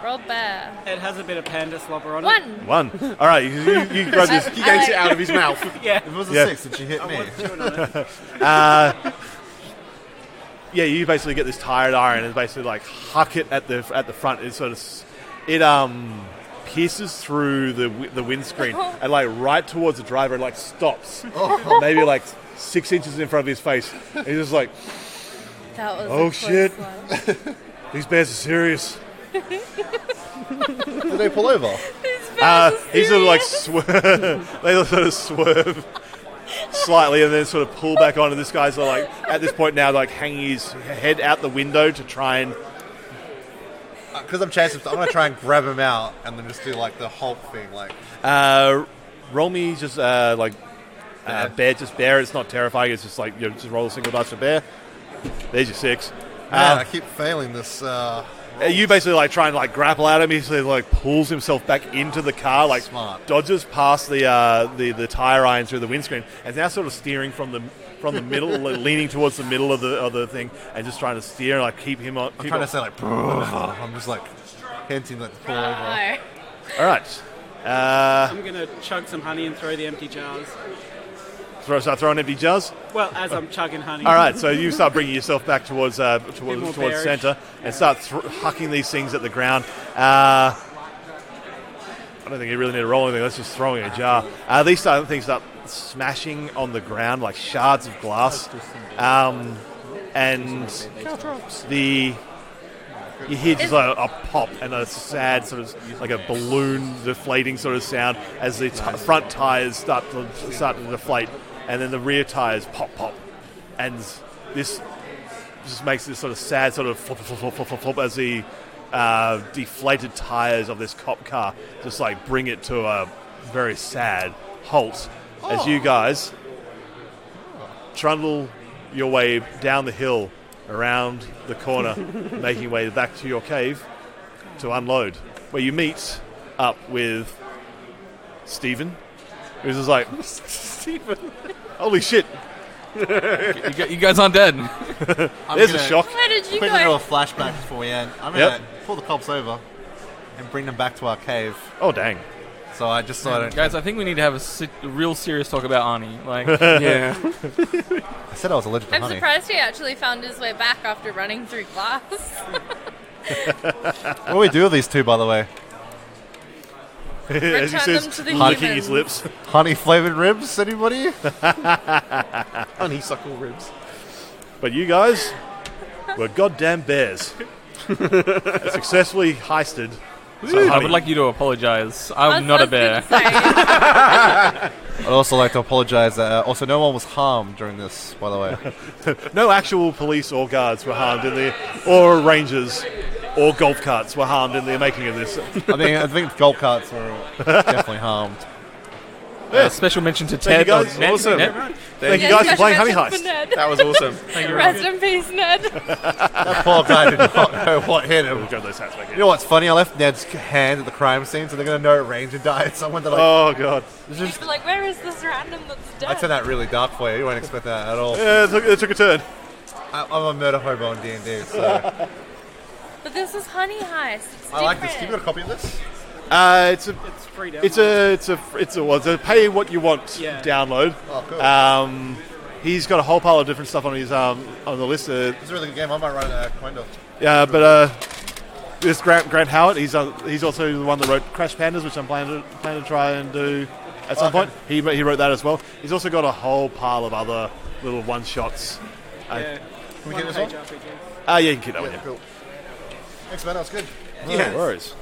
Roll bear. It has a bit of panda slobber on it. 1. 1. All right, you grab this. He gets it out of his mouth. Yeah. If it was a Yeah. 6, did she hit me? You basically get this tired iron and basically like huck it at the front. It sort of pierces through the windscreen and like right towards the driver and like stops, maybe like 6 inches in front of his face. And he's just like, That was oh a close shit, one. these bears are serious. Did they pull over? He sort of like they sort of swerve slightly and then sort of pull back on, and this guy's like at this point now like hanging his head out the window to try and. Because I'm chasing, I'm gonna try and grab him out and then just do like the Hulk thing, like. Roll me just bear, just bear. It's not terrifying. It's just like just roll a single dice for bear. There's your 6. Man, I keep failing this. You basically like try and like grapple at him. He sort of like pulls himself back into the car, like Smart. dodges past the tire iron through the windscreen, and now sort of steering from the middle, leaning towards the middle of the thing, and just trying to steer, like keep him on. I'm trying to say like, I'm just like hinting like to pull over. All right. I'm gonna chug some honey and throw the empty jars. Start throwing empty jars. Well, as I'm chugging honey. All right, so you start bringing yourself back towards bearish. center and start hucking these things at the ground. I don't think you really need to roll anything. Let's just throw in a jar. These things start smashing on the ground like shards of glass, and you hear just a pop and a sad sort of like a balloon deflating sort of sound as the front tires start to deflate, and then the rear tires pop, and this just makes this sort of sad sort of flop as the deflated tires of this cop car just like bring it to a very sad halt as you guys trundle your way down the hill, around the corner, making your way back to your cave to unload, where you meet up with Stephen, who's just like, Stephen, holy shit. You guys aren't dead. There's a shock. Where did you Quickly do go? a flashback before we end. I'm gonna pull the cops over and bring them back to our cave. Oh, dang. So I just thought I'd... Guys, I think we need to have a real serious talk about Arnie. Like, Yeah. I said I was allergic to I'm honey. surprised he actually found his way back after running through glass. What do we do with these two, by the way? As he Return them says, to the licking his humans. lips. Honey flavored ribs, anybody? Honeysuckle ribs. But you guys were goddamn bears. Successfully heisted. I would like you to apologize. I'm not a bear. I'd also like to apologize that also no one was harmed during this, by the way. No actual police or guards were harmed or rangers or golf carts were harmed in the making of this. I think golf carts were definitely harmed. Special mention to Thank Ted. you guys. Ned. Awesome. Ned. Thank you Yeah, guys for playing Honey special Heist. mention for Ned. That was awesome. Rest in peace, Ned. That poor guy did not know what hit him. We'll go those hats back in. You know what's funny? I left Ned's hand at the crime scene, so they're going to know Ranger died. Someone that like... Oh, God. You're like, where is this random that's dead? I turned that really dark for you. You won't expect that at all. Yeah, it took a turn. I'm a murder hobo on D&D, so... But this is Honey Heist. It's I like this. different. You got a copy of this? It's free download. it's a pay what you want download. Oh, cool. He's got a whole pile of different stuff on his on the list. It's a really good game. I might run it kind of. Yeah, but this Grant Howard, he's also the one that wrote Crash Pandas, which I'm planning to try and do at some point. He wrote that as well. He's also got a whole pile of other little one shots. Yeah. Can we get this one? Yeah, you can keep that one. Yeah. Cool. Thanks, man. That was good. No worries.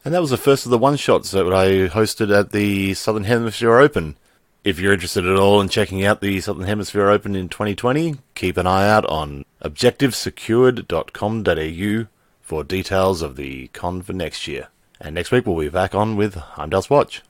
And that was the first of the one-shots that I hosted at the Southern Hemisphere Open. If you're interested at all in checking out the Southern Hemisphere Open in 2020, keep an eye out on objectivesecured.com.au for details of the con for next year. And next week we'll be back on with Heimdall's Watch.